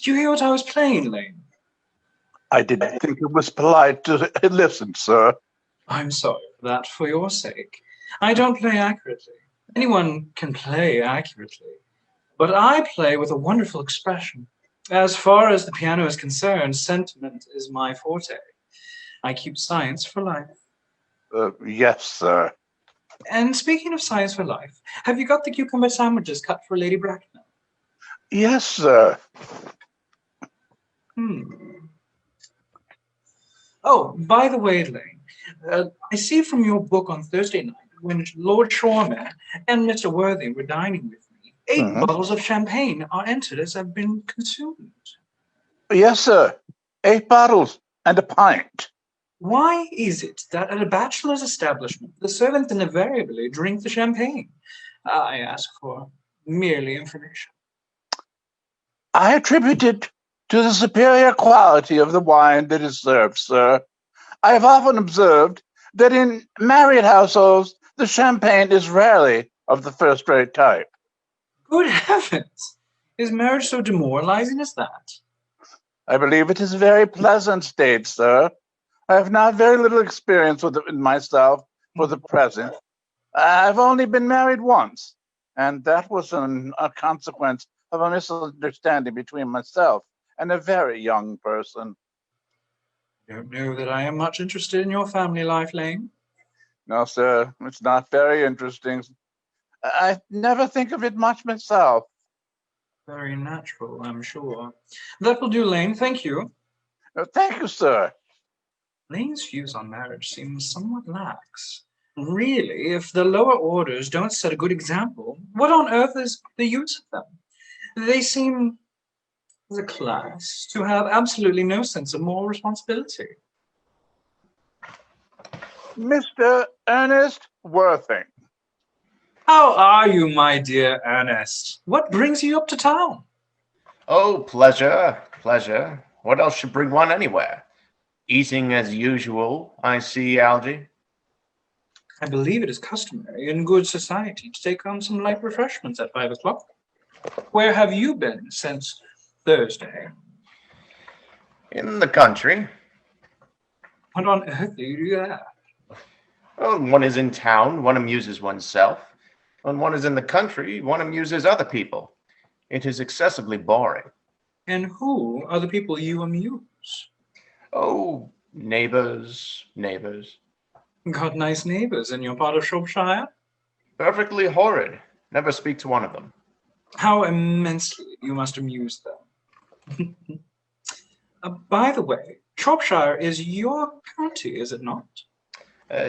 you hear what I was playing, Lane? I didn't think it was polite to listen, sir. I'm sorry for that, for your sake. I don't play accurately. Anyone can play accurately. But I play with a wonderful expression. As far as the piano is concerned, sentiment is my forte. I keep science for life. Yes, sir. And speaking of science for life, have you got the cucumber sandwiches cut for Lady Bracknell? Yes, sir. Oh, by the way, Lane, I see from your book on Thursday night, when Lord Shorman and Mr. Worthing were dining with me, 8 bottles of champagne are entered as have been consumed. Yes, sir. 8 bottles and a pint. Why is it that at a bachelor's establishment, the servants invariably drink the champagne? I ask for merely information. I attribute it to the superior quality of the wine that is served, sir. I have often observed that in married households, the champagne is rarely of the first-rate type. Good heavens! Is marriage so demoralizing as that? I believe it is a very pleasant state, sir. I have not very little experience with it myself for the present. I've only been married once, and that was a consequence of a misunderstanding between myself and a very young person. I don't know that I am much interested in your family life, Lane. No, sir, it's not very interesting. I never think of it much myself. Very natural, I'm sure. That will do, Lane. Thank you. Thank you, sir. Lane's views on marriage seem somewhat lax. Really, if the lower orders don't set a good example, what on earth is the use of them? They seem, as a class, to have absolutely no sense of moral responsibility. Mr. Ernest Worthing. How are you, my dear Ernest? What brings you up to town? Oh, pleasure, pleasure. What else should bring one anywhere? Eating as usual, I see, Algy. I believe it is customary in good society to take on some light refreshments at 5 o'clock. Where have you been since Thursday? In the country. What on earth do you do there? Well, one is in town, one amuses oneself. When one is in the country, one amuses other people. It is excessively boring. And who are the people you amuse? Oh, neighbors. Got nice neighbors in your part of Shropshire? Perfectly horrid. Never speak to one of them. How immensely you must amuse them. By the way, Shropshire is your county, is it not?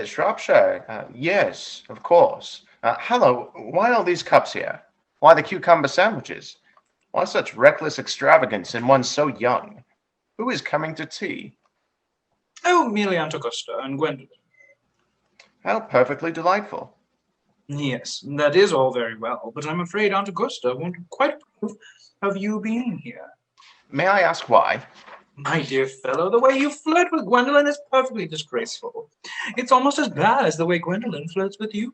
Shropshire? Yes, of course. Hello, why all these cups here? Why the cucumber sandwiches? Why such reckless extravagance in one so young? Who is coming to tea? Oh, merely Aunt Augusta and Gwendolen. How perfectly delightful. Yes, that is all very well, but I'm afraid Aunt Augusta won't quite approve of you being here. May I ask why? My dear fellow, the way you flirt with Gwendolen is perfectly disgraceful. It's almost as bad as the way Gwendolen flirts with you.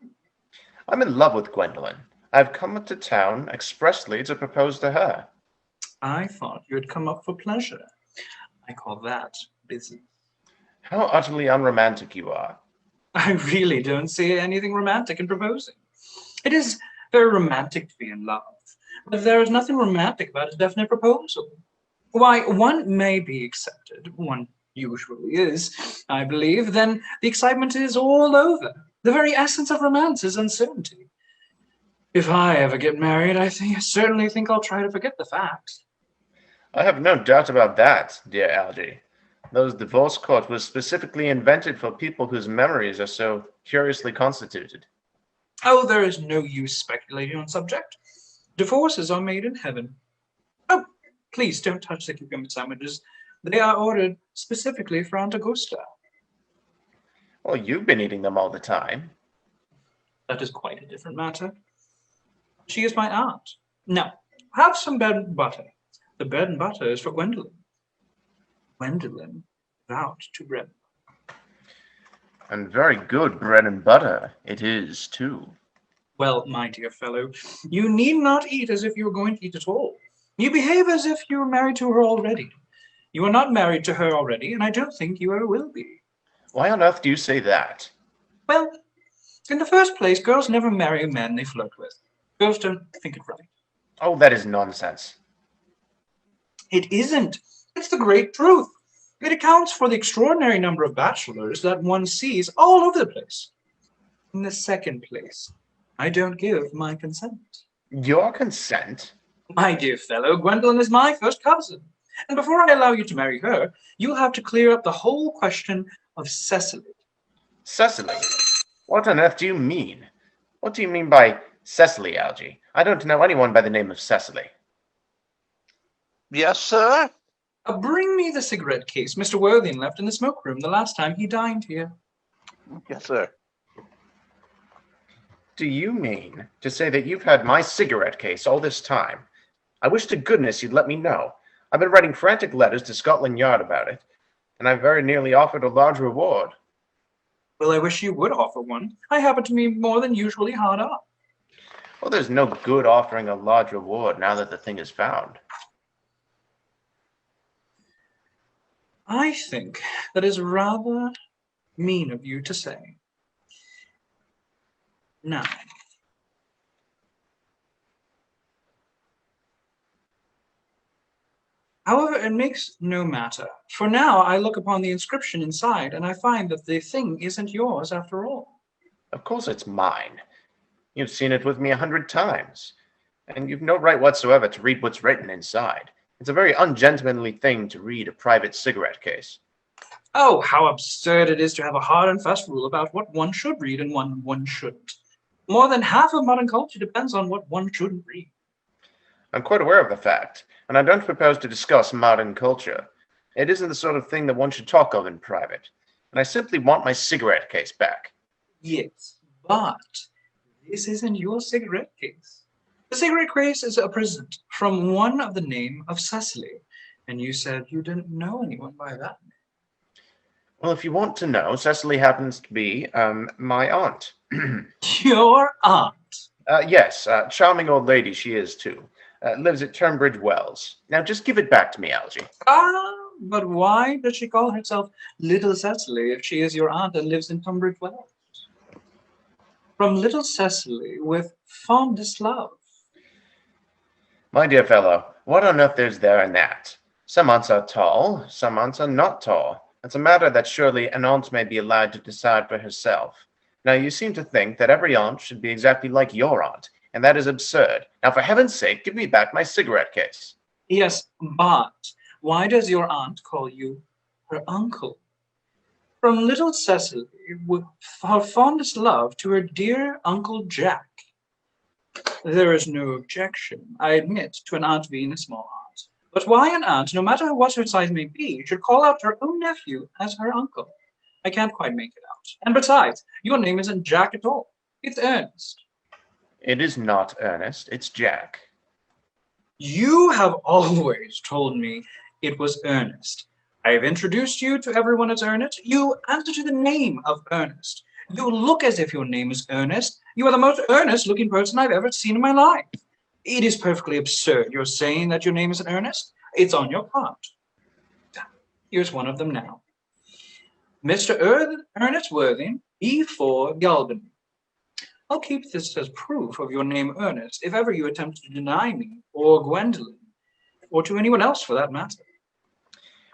I'm in love with Gwendolen. I've come up to town expressly to propose to her. I thought you had come up for pleasure. I call that business. How utterly unromantic you are. I really don't see anything romantic in proposing. It is very romantic to be in love, but there is nothing romantic about a definite proposal. Why, one may be accepted, one usually is, I believe, then the excitement is all over. The very essence of romance is uncertainty. If I ever get married, I certainly think I'll try to forget the facts. I have no doubt about that, dear Algy. Those divorce courts were specifically invented for people whose memories are so curiously constituted. Oh, there is no use speculating on subject. Divorces are made in heaven. Oh, please don't touch the cucumber sandwiches. They are ordered specifically for Aunt Augusta. Well, you've been eating them all the time. That is quite a different matter. She is my aunt. Now, have some bread and butter. The bread and butter is for Gwendolen. Gwendolen vowed to bread. And very good bread and butter it is, too. Well, my dear fellow, you need not eat as if you were going to eat at all. You behave as if you were married to her already. You are not married to her already, and I don't think you ever will be. Why on earth do you say that? Well, in the first place, girls never marry men they flirt with. Girls don't think it right. Oh, that is nonsense. It isn't. It's the great truth. It accounts for the extraordinary number of bachelors that one sees all over the place. In the second place, I don't give my consent. Your consent? My dear fellow, Gwendolen is my first cousin. And before I allow you to marry her, you'll have to clear up the whole question of Cecily. Cecily? What on earth do you mean? What do you mean by Cecily, Algy? I don't know anyone by the name of Cecily. Yes, sir? Bring me the cigarette case Mr. Worthing left in the smoke room the last time he dined here. Yes, sir. Do you mean to say that you've had my cigarette case all this time? I wish to goodness you'd let me know. I've been writing frantic letters to Scotland Yard about it, and I've very nearly offered a large reward. Well, I wish you would offer one. I happen to be more than usually hard up. Well, there's no good offering a large reward now that the thing is found. I think that is rather mean of you to say. Now, however, it makes no matter. For now, I look upon the inscription inside, and I find that the thing isn't yours after all. Of course it's mine. You've seen it with me 100 times, and you've no right whatsoever to read what's written inside. It's a very ungentlemanly thing to read a private cigarette case. Oh, how absurd it is to have a hard and fast rule about what one should read and what one shouldn't. More than half of modern culture depends on what one shouldn't read. I'm quite aware of the fact, and I don't propose to discuss modern culture. It isn't the sort of thing that one should talk of in private, and I simply want my cigarette case back. Yes, but this isn't your cigarette case. The cigarette case is a present from one of the name of Cecily, and you said you didn't know anyone by that name. Well, if you want to know, Cecily happens to be, my aunt. Your aunt? Yes, charming old lady she is, too. Lives at Tunbridge Wells. Now, just give it back to me, Algy. But why does she call herself Little Cecily if she is your aunt and lives in Tunbridge Wells? From Little Cecily with fondest love. My dear fellow, what on earth is there in that? Some aunts are tall, some aunts are not tall. It's a matter that surely an aunt may be allowed to decide for herself. Now, you seem to think that every aunt should be exactly like your aunt, and that is absurd. Now, for heaven's sake, give me back my cigarette case. Yes, but why does your aunt call you her uncle? From little Cecily, with her fondest love to her dear Uncle Jack. There is no objection, I admit, to an aunt being a small aunt. But why an aunt, no matter what her size may be, should call out her own nephew as her uncle? I can't quite make it out. And besides, your name isn't Jack at all. It's Ernest. It is not Ernest, it's Jack. You have always told me it was Ernest. I have introduced you to everyone as Ernest. You answer to the name of Ernest. You look as if your name is Ernest. You are the most earnest-looking person I've ever seen in my life. It is perfectly absurd you're saying that your name isn't Ernest. It's on your part. Here's one of them now. Mr. Ernest Worthing, E4 Galban. I'll keep this as proof of your name Ernest if ever you attempt to deny me, or Gwendolen, or to anyone else for that matter.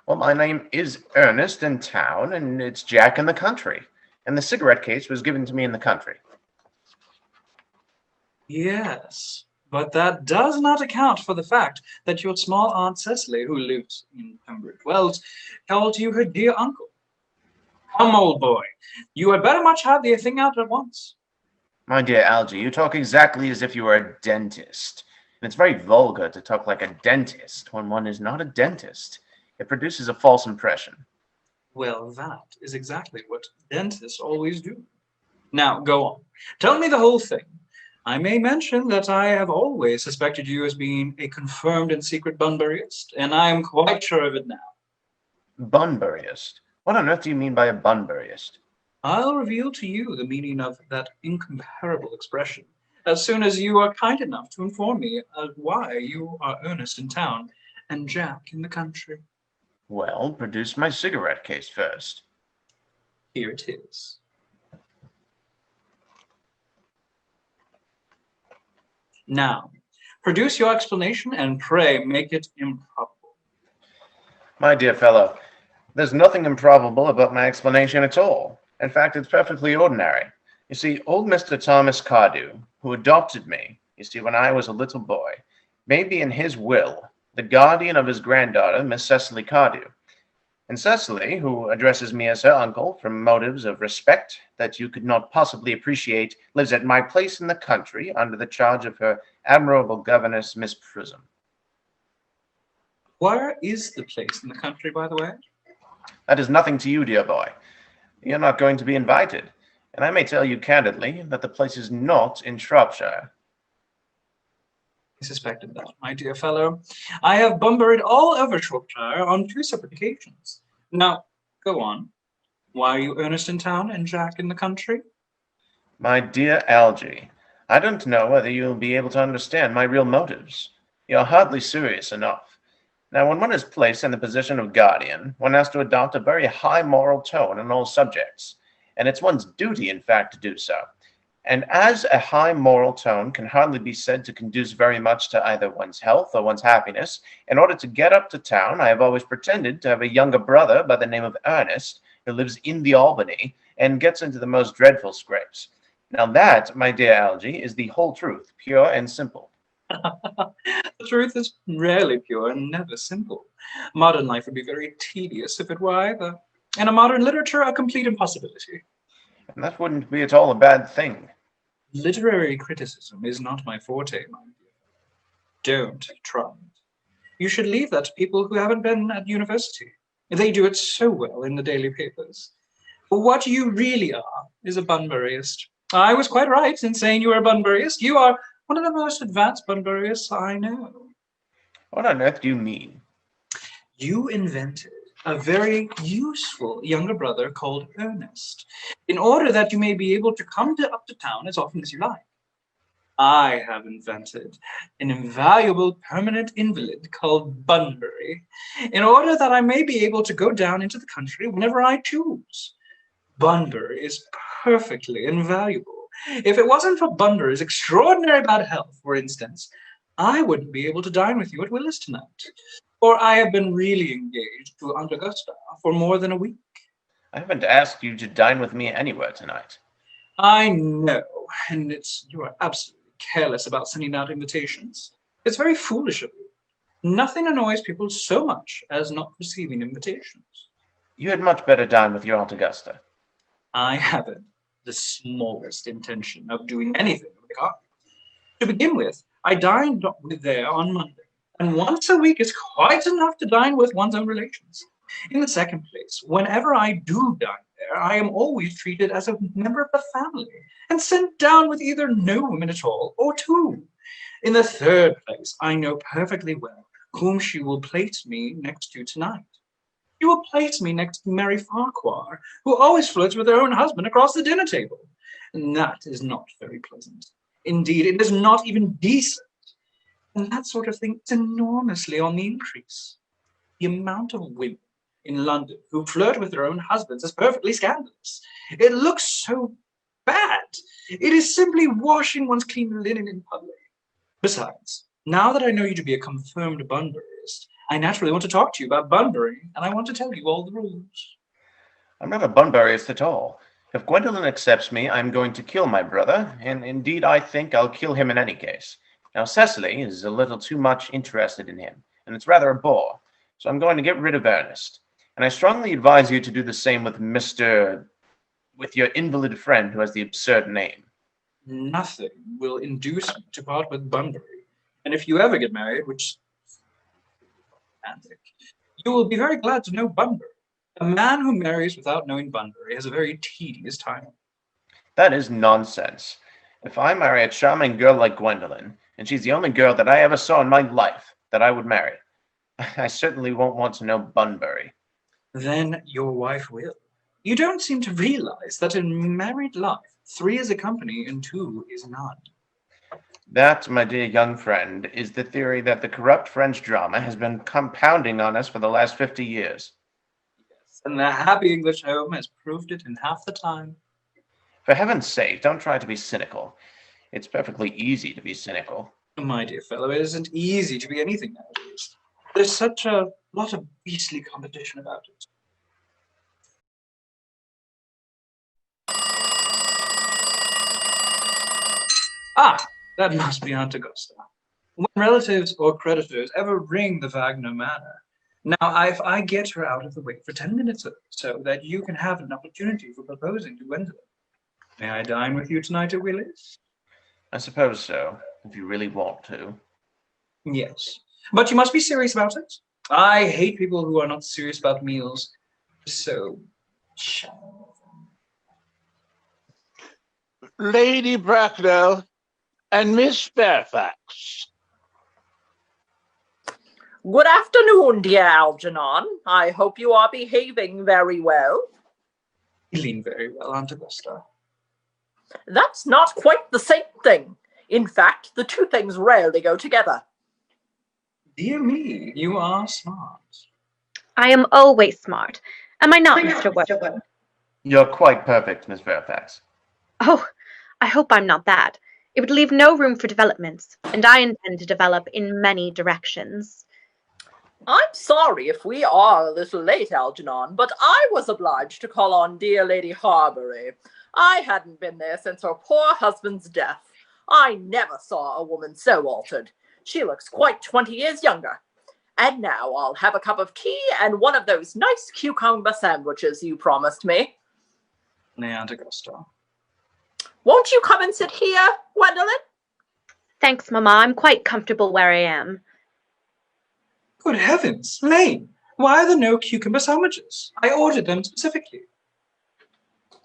Well, my name is Ernest in town, and it's Jack in the country. And the cigarette case was given to me in the country. Yes, but that does not account for the fact that your small Aunt Cecily, who lives in Tunbridge Wells, called you her dear uncle. Come, old boy, you had better much have the thing out at once. My dear Algy, you talk exactly as if you were a dentist. And it's very vulgar to talk like a dentist when one is not a dentist. It produces a false impression. Well, that is exactly what dentists always do. Now, go on. Tell me the whole thing. I may mention that I have always suspected you as being a confirmed and secret Bunburyist, and I am quite sure of it now. Bunburyist? What on earth do you mean by a Bunburyist? I'll reveal to you the meaning of that incomparable expression. as soon as you are kind enough to inform me of why you are Ernest in town and Jack in the country. Well, produce my cigarette case first. Here it is. Now, produce your explanation and pray make it improbable. My dear fellow, there's nothing improbable about my explanation at all. In fact, it's perfectly ordinary. You see, old Mr. Thomas Cardew, who adopted me, when I was a little boy, made me in his will the guardian of his granddaughter, Miss Cecily Cardew. And Cecily, who addresses me as her uncle from motives of respect that you could not possibly appreciate, lives at my place in the country under the charge of her admirable governess, Miss Prism. Where is the place in the country, by the way? That is nothing to you, dear boy. You're not going to be invited, and I may tell you candidly that the place is not in Shropshire. I suspected that, my dear fellow. I have bumbered all over Shropshire on 2 separate occasions. Now, go on. Why are you Ernest in town and Jack in the country? My dear Algy, I don't know whether you'll be able to understand my real motives. You're hardly serious enough. Now, when one is placed in the position of guardian, one has to adopt a very high moral tone on all subjects, and it's one's duty, in fact, to do so. And as a high moral tone can hardly be said to conduce very much to either one's health or one's happiness, in order to get up to town, I have always pretended to have a younger brother by the name of Ernest, who lives in the Albany, and gets into the most dreadful scrapes. Now that, my dear Algy, is the whole truth, pure and simple. The truth is rarely pure and never simple. Modern life would be very tedious if it were either, and a modern literature a complete impossibility. And that wouldn't be at all a bad thing. Literary criticism is not my forte, my dear. Don't try it. You should leave that to people who haven't been at university. They do it so well in the daily papers. What you really are is a Bunburyist. I was quite right in saying you are a Bunburyist. You are one of the most advanced Bunburyists I know. What on earth do you mean? You invented a very useful younger brother called Ernest, in order that you may be able to come up to town as often as you like. I have invented an invaluable permanent invalid called Bunbury, in order that I may be able to go down into the country whenever I choose. Bunbury is perfectly invaluable. If it wasn't for Bunbury's extraordinary bad health, for instance, I wouldn't be able to dine with you at Willis tonight, for I have been really engaged to Aunt Augusta for more than a week. I haven't asked you to dine with me anywhere tonight. I know, and you are absolutely careless about sending out invitations. It's very foolish of you. Nothing annoys people so much as not receiving invitations. You had much better dine with your Aunt Augusta. I haven't the smallest intention of doing anything of the kind. To begin with, I dined with there on Monday, and once a week is quite enough to dine with one's own relations. In the second place, whenever I do dine there, I am always treated as a member of the family, and sent down with either no women at all, or 2. In the third place, I know perfectly well whom she will place me next to tonight. She will place me next to Mary Farquhar, who always flirts with her own husband across the dinner table. And that is not very pleasant. Indeed, it is not even decent. And that sort of thing is enormously on the increase. The amount of women in London who flirt with their own husbands is perfectly scandalous. It looks so bad. It is simply washing one's clean linen in public. Besides, now that I know you to be a confirmed Bunburyist, I naturally want to talk to you about Bunbury, and I want to tell you all the rules. I'm not a Bunburyist at all. If Gwendolen accepts me, I'm going to kill my brother, and indeed I think I'll kill him in any case. Now, Cecily is a little too much interested in him, and it's rather a bore, so I'm going to get rid of Ernest. And I strongly advise you to do the same with with your invalid friend who has the absurd name. Nothing will induce me to part with Bunbury, and if you ever get married, which romantic, you will be very glad to know Bunbury. A man who marries without knowing Bunbury has a very tedious time. That is nonsense. If I marry a charming girl like Gwendolen, and she's the only girl that I ever saw in my life that I would marry, I certainly won't want to know Bunbury. Then your wife will. You don't seem to realize that in married life, 3 is a company and 2 is none. That, my dear young friend, is the theory that the corrupt French drama has been compounding on us for the last 50 years. Yes, and the happy English home has proved it in half the time. For heaven's sake, don't try to be cynical. It's perfectly easy to be cynical. My dear fellow, it isn't easy to be anything nowadays. There's such a lot of beastly competition about it. Ah, that must be Aunt Augusta. When relatives or creditors ever ring the Wagner Manor, now if I get her out of the way for 10 minutes or so that you can have an opportunity for proposing to Gwendolen. May I dine with you tonight at Willie's? I suppose so, if you really want to. Yes, but you must be serious about it. I hate people who are not serious about meals. So, shallow. Lady Bracknell and Miss Fairfax. Good afternoon, dear Algernon. I hope you are behaving very well. Feeling very well, Aunt Augusta. That's not quite the same thing. In fact, the two things rarely go together. Dear me, you are smart. I am always smart. Am I not, Mr. Whipple? You're quite perfect, Miss Fairfax. Oh, I hope I'm not that. It would leave no room for developments, and I intend to develop in many directions. I'm sorry if we are a little late, Algernon, but I was obliged to call on dear Lady Hawksby. I hadn't been there since her poor husband's death. I never saw a woman so altered. She looks quite 20 years younger. And now I'll have a cup of tea and one of those nice cucumber sandwiches you promised me. Nay, Aunt Augusta. Won't you come and sit here, Gwendolen? Thanks, Mamma. I'm quite comfortable where I am. Good heavens, Lane, why are there no cucumber sandwiches? I ordered them specifically.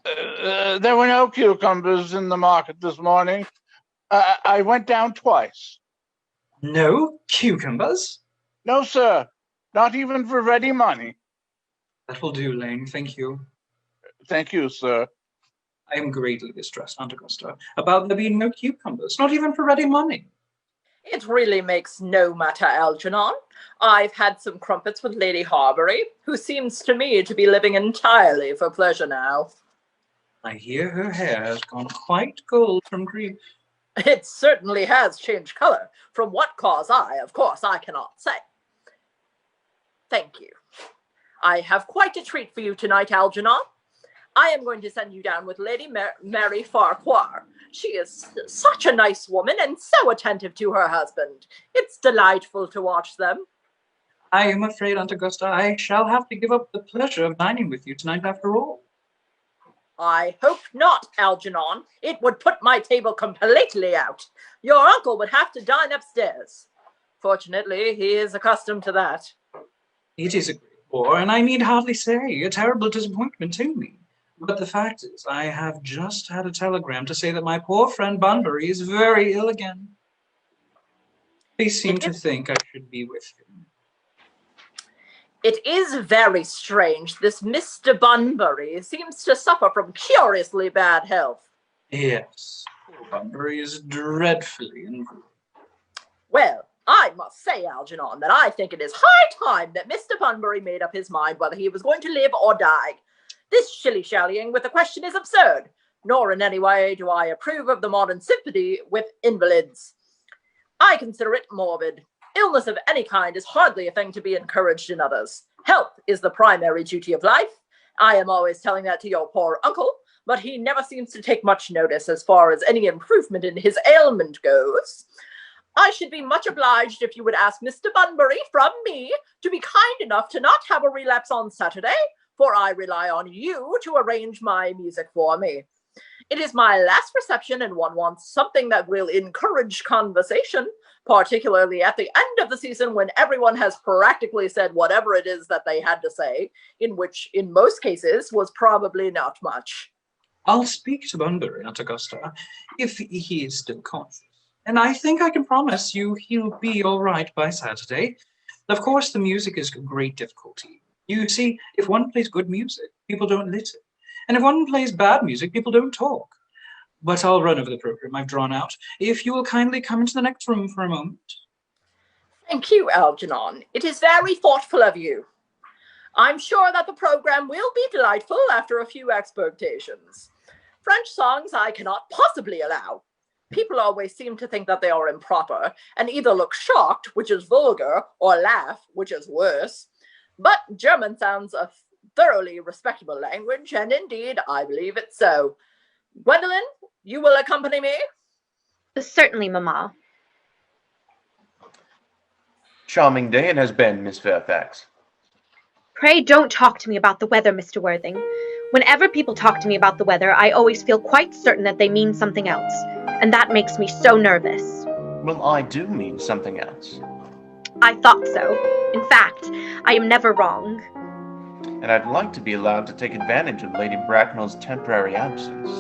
There were no cucumbers in the market this morning. I went down twice. No cucumbers? No, sir. Not even for ready money. That will do, Lane, thank you. Thank you, sir. I am greatly distressed, Aunt Augusta, about there being no cucumbers, not even for ready money. It really makes no matter, Algernon. I've had some crumpets with Lady Hawksby, who seems to me to be living entirely for pleasure now. I hear her hair has gone quite gold from grief. It certainly has changed color. From what cause of course, I cannot say. Thank you. I have quite a treat for you tonight, Algernon. I am going to send you down with Lady Mary Farquhar. She is such a nice woman and so attentive to her husband. It's delightful to watch them. I am afraid, Aunt Augusta, I shall have to give up the pleasure of dining with you tonight after all. I hope not, Algernon. It would put my table completely out. Your uncle would have to dine upstairs. Fortunately, he is accustomed to that. It is a great bore, and I need hardly say, a terrible disappointment to me. But the fact is, I have just had a telegram to say that my poor friend Bunbury is very ill again. They seem to think I should be with him. It is very strange. This Mr. Bunbury seems to suffer from curiously bad health. Yes, poor Bunbury is dreadfully invalid. Well, I must say, Algernon, that I think it is high time that Mr. Bunbury made up his mind whether he was going to live or die. This shilly-shallying with the question is absurd, nor in any way do I approve of the modern sympathy with invalids. I consider it morbid. Illness of any kind is hardly a thing to be encouraged in others. Health is the primary duty of life. I am always telling that to your poor uncle, but he never seems to take much notice as far as any improvement in his ailment goes. I should be much obliged if you would ask Mr. Bunbury from me to be kind enough to not have a relapse on Saturday, for I rely on you to arrange my music for me. It is my last reception, and one wants something that will encourage conversation, particularly at the end of the season when everyone has practically said whatever it is that they had to say, in which, in most cases, was probably not much. I'll speak to Bunbury, Aunt Augusta, if he is still conscious. And I think I can promise you he'll be all right by Saturday. Of course, the music is a great difficulty. You see, if one plays good music, people don't listen. And if one plays bad music, people don't talk. but I'll run over the program I've drawn out. If you will kindly come into the next room for a moment. Thank you, Algernon. It is very thoughtful of you. I'm sure that the program will be delightful after a few expectations. French songs I cannot possibly allow. People always seem to think that they are improper and either look shocked, which is vulgar, or laugh, which is worse. But German sounds a thoroughly respectable language, and indeed, I believe it so. Gwendolen, you will accompany me? Certainly, Mamma. Charming day it has been, Miss Fairfax. Pray don't talk to me about the weather, Mr. Worthing. Whenever people talk to me about the weather, I always feel quite certain that they mean something else, and that makes me so nervous. Well, I do mean something else. I thought so. In fact, I am never wrong. And I'd like to be allowed to take advantage of Lady Bracknell's temporary absence.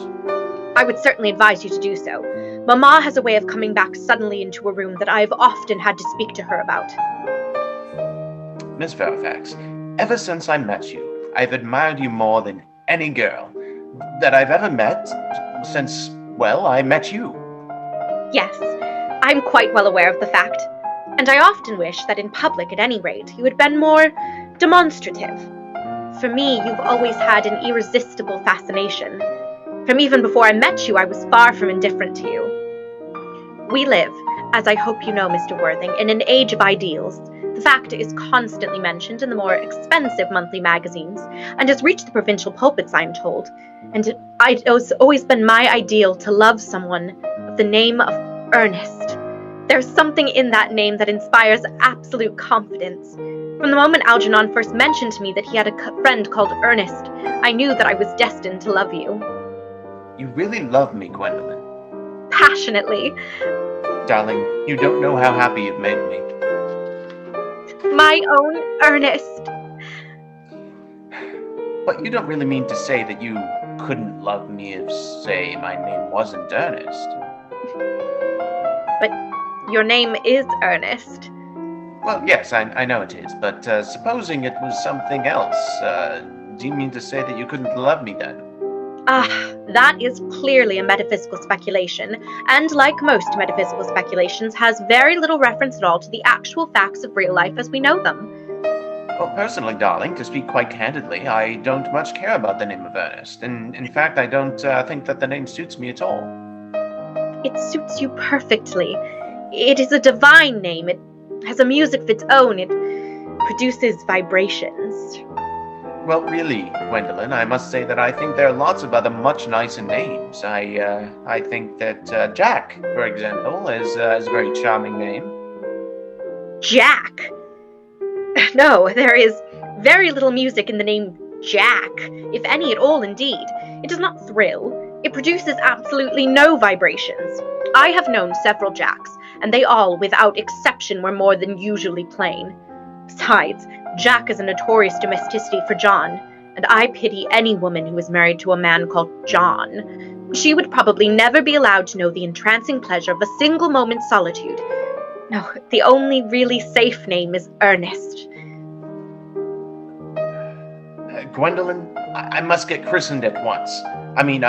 I would certainly advise you to do so. Mamma has a way of coming back suddenly into a room that I have often had to speak to her about. Miss Fairfax, ever since I met you, I've admired you more than any girl that I've ever met since, well, I met you. Yes, I'm quite well aware of the fact, and I often wish that in public, at any rate, you had been more demonstrative. For me, you've always had an irresistible fascination. From even before I met you, I was far from indifferent to you. We live, as I hope you know, Mr. Worthing, in an age of ideals. The fact is constantly mentioned in the more expensive monthly magazines, and has reached the provincial pulpits, I am told. And it has always been my ideal to love someone of the name of Ernest. There's something in that name that inspires absolute confidence. From the moment Algernon first mentioned to me that he had a friend called Ernest, I knew that I was destined to love you. You really love me, Gwendolen. Passionately. Darling, you don't know how happy you've made me. My own Ernest. But you don't really mean to say that you couldn't love me if, say, my name wasn't Ernest. But your name is Ernest. Well, yes, I know it is, but supposing it was something else, do you mean to say that you couldn't love me then? That is clearly a metaphysical speculation, and like most metaphysical speculations, has very little reference at all to the actual facts of real life as we know them. Well, personally, darling, to speak quite candidly, I don't much care about the name of Ernest, and in fact, I don't think that the name suits me at all. It suits you perfectly. It is a divine name. It has a music of its own. It produces vibrations. Well, really, Gwendolen, I must say that I think there are lots of other much nicer names. I think that Jack, for example, is a very charming name. Jack? No, there is very little music in the name Jack, if any at all indeed. It does not thrill. It produces absolutely no vibrations. I have known several Jacks, and they all, without exception, were more than usually plain. Besides, Jack is a notorious domesticity for John, and I pity any woman who is married to a man called John. She would probably never be allowed to know the entrancing pleasure of a single moment's solitude. No, the only really safe name is Ernest. Gwendolen, I must get christened at once. I mean,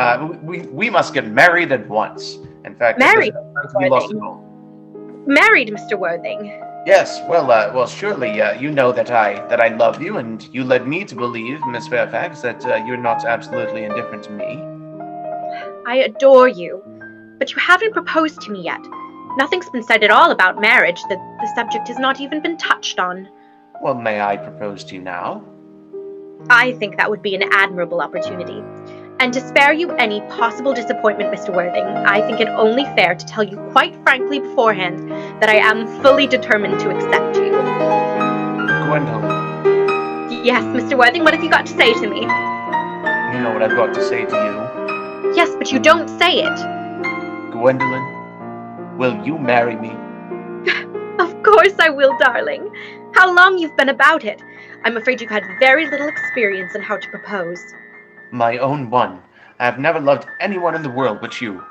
we must get married at once. In fact, Married? Married, Mr. Worthing. Yes, well, surely you know that I love you, and you led me to believe, Miss Fairfax, that you're not absolutely indifferent to me. I adore you, but you haven't proposed to me yet. Nothing's been said at all about marriage. The subject has not even been touched on. Well, may I propose to you now? I think that would be an admirable opportunity. And to spare you any possible disappointment, Mr. Worthing, I think it only fair to tell you quite frankly beforehand that I am fully determined to accept you. Gwendolen. Yes, Mr. Worthing, what have you got to say to me? You know what I've got to say to you. Yes, but you don't say it. Gwendolen, will you marry me? Of course I will, darling. How long you've been about it. I'm afraid you've had very little experience in how to propose. My own one. I have never loved anyone in the world but you.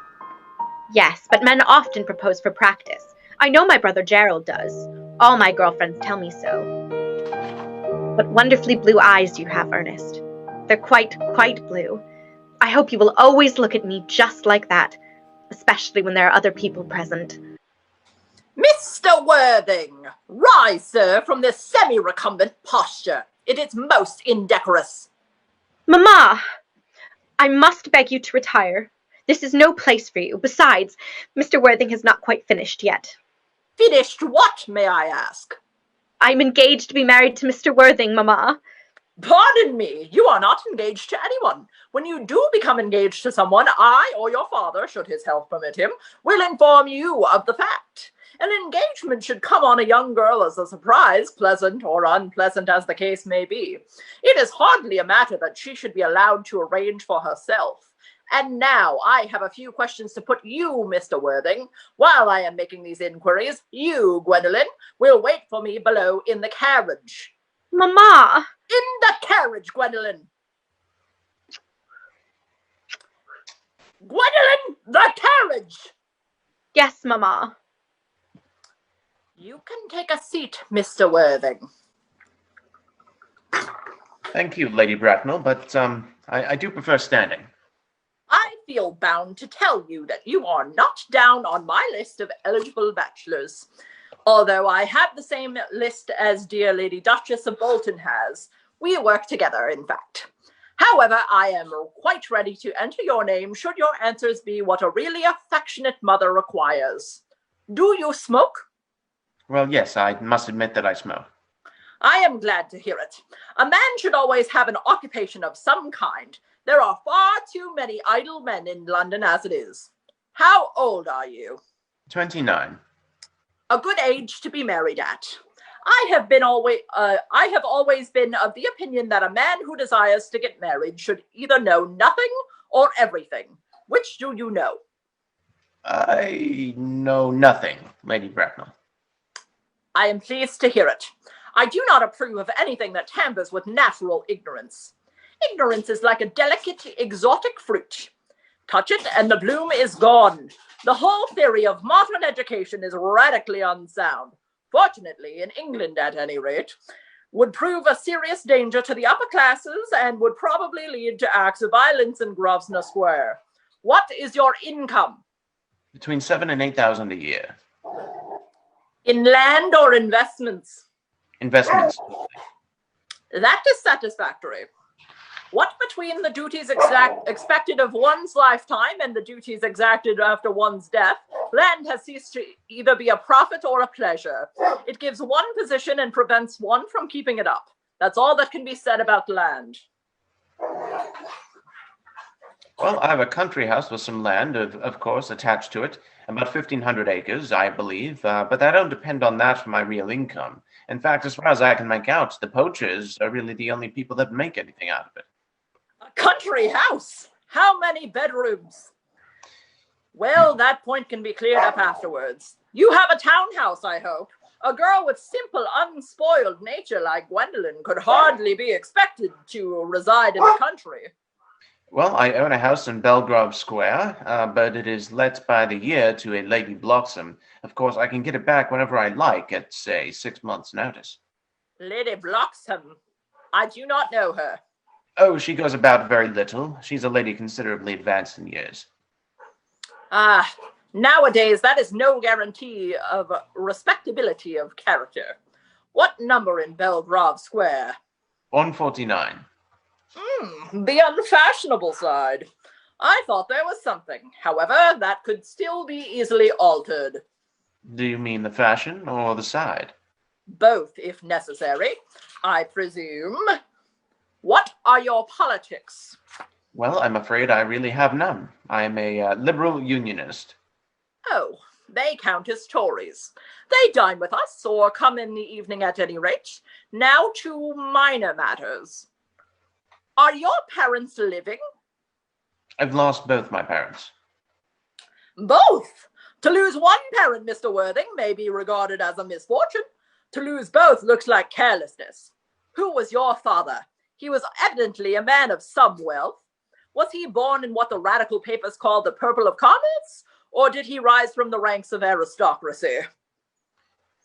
Yes, but men often propose for practice. I know my brother Gerald does. All my girlfriends tell me so. What wonderfully blue eyes you have, Ernest. They're quite blue. I hope you will always look at me just like that, especially when there are other people present. Mr. Worthing, rise, sir, from this semi-recumbent posture. It is most indecorous. Mamma! I must beg you to retire. This is no place for you. Besides, Mr. Worthing has not quite finished yet. Finished what, may I ask? I'm engaged to be married to Mr. Worthing, Mamma. Pardon me, you are not engaged to anyone. When you do become engaged to someone, I or your father, should his health permit him, will inform you of the fact. An engagement should come on a young girl as a surprise, pleasant or unpleasant as the case may be. It is hardly a matter that she should be allowed to arrange for herself. And now I have a few questions to put you, Mr. Worthing. While I am making these inquiries, you, Gwendolen, will wait for me below in the carriage. Mamma! In the carriage, Gwendolen! Gwendolen, the carriage! Yes, Mamma. You can take a seat, Mr. Worthing. Thank you, Lady Bracknell, but I do prefer standing. I feel bound to tell you that you are not down on my list of eligible bachelors. Although I have the same list as dear Lady Duchess of Bolton has. We work together, in fact. However, I am quite ready to enter your name should your answers be what a really affectionate mother requires. Do you smoke? Well, yes, I must admit that I smoke. I am glad to hear it. A man should always have an occupation of some kind. There are far too many idle men in London as it is. How old are you? 29. A good age to be married at. I have always been of the opinion that a man who desires to get married should either know nothing or everything. Which do you know? I know nothing, Lady Bracknell. I am pleased to hear it. I do not approve of anything that tampers with natural ignorance. Ignorance is like a delicate, exotic fruit. Touch it and the bloom is gone. The whole theory of modern education is radically unsound. Fortunately, in England at any rate, would prove a serious danger to the upper classes and would probably lead to acts of violence in Grosvenor Square. What is your income? Between 7,000 and 8,000 a year. In land or investments? Investments. That is satisfactory. What between the duties expected of one's lifetime and the duties exacted after one's death, land has ceased to either be a profit or a pleasure. It gives one position and prevents one from keeping it up. That's all that can be said about land. Well, I have a country house with some land, of course, attached to it. About 1,500 acres, I believe, but I don't depend on that for my real income. In fact, as far as I can make out, the poachers are really the only people that make anything out of it. A country house? How many bedrooms? Well, that point can be cleared up afterwards. You have a townhouse, I hope. A girl with simple, unspoiled nature like Gwendolen could hardly be expected to reside in the country. Well, I own a house in Belgrave Square, but it is let by the year to a Lady Bloxham. Of course, I can get it back whenever I like at, say, 6 months' notice. Lady Bloxham? I do not know her. Oh, she goes about very little. She's a lady considerably advanced in years. Nowadays that is no guarantee of respectability of character. What number in Belgrave Square? 149. The unfashionable side. I thought there was something. However, that could still be easily altered. Do you mean the fashion or the side? Both, if necessary, I presume. What are your politics? Well, I'm afraid I really have none. I am a liberal unionist. Oh, they count as Tories. They dine with us, or come in the evening at any rate. Now to minor matters. Are your parents living? I've lost both my parents. Both? To lose one parent, Mr. Worthing, may be regarded as a misfortune. To lose both looks like carelessness. Who was your father? He was evidently a man of some wealth. Was he born in what the radical papers call the purple of comets? Or did he rise from the ranks of aristocracy?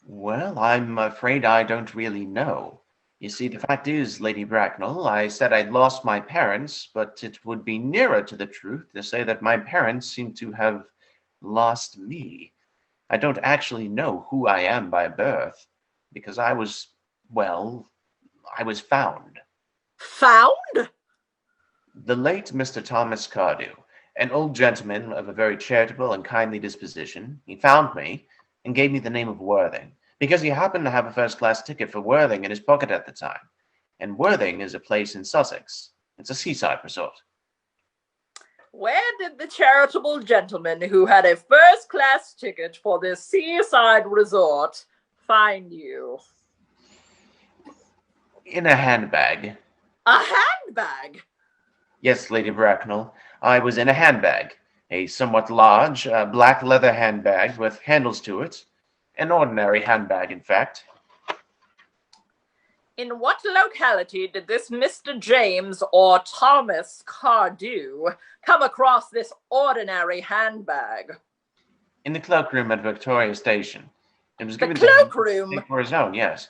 Well, I'm afraid I don't really know. You see, the fact is, Lady Bracknell, I said I'd lost my parents, but it would be nearer to the truth to say that my parents seem to have lost me. I don't actually know who I am by birth, because I was found. Found? The late Mr. Thomas Cardew, an old gentleman of a very charitable and kindly disposition, he found me and gave me the name of Worthing, because he happened to have a first-class ticket for Worthing in his pocket at the time. And Worthing is a place in Sussex. It's a seaside resort. Where did the charitable gentleman who had a first-class ticket for this seaside resort find you? In a handbag. A handbag? Yes, Lady Bracknell, I was in a handbag. A somewhat large, black leather handbag with handles to it. An ordinary handbag, in fact. In what locality did this Mr. James or Thomas Cardew come across this ordinary handbag? In the cloakroom at Victoria Station. It was given The cloakroom? to him for his own, yes.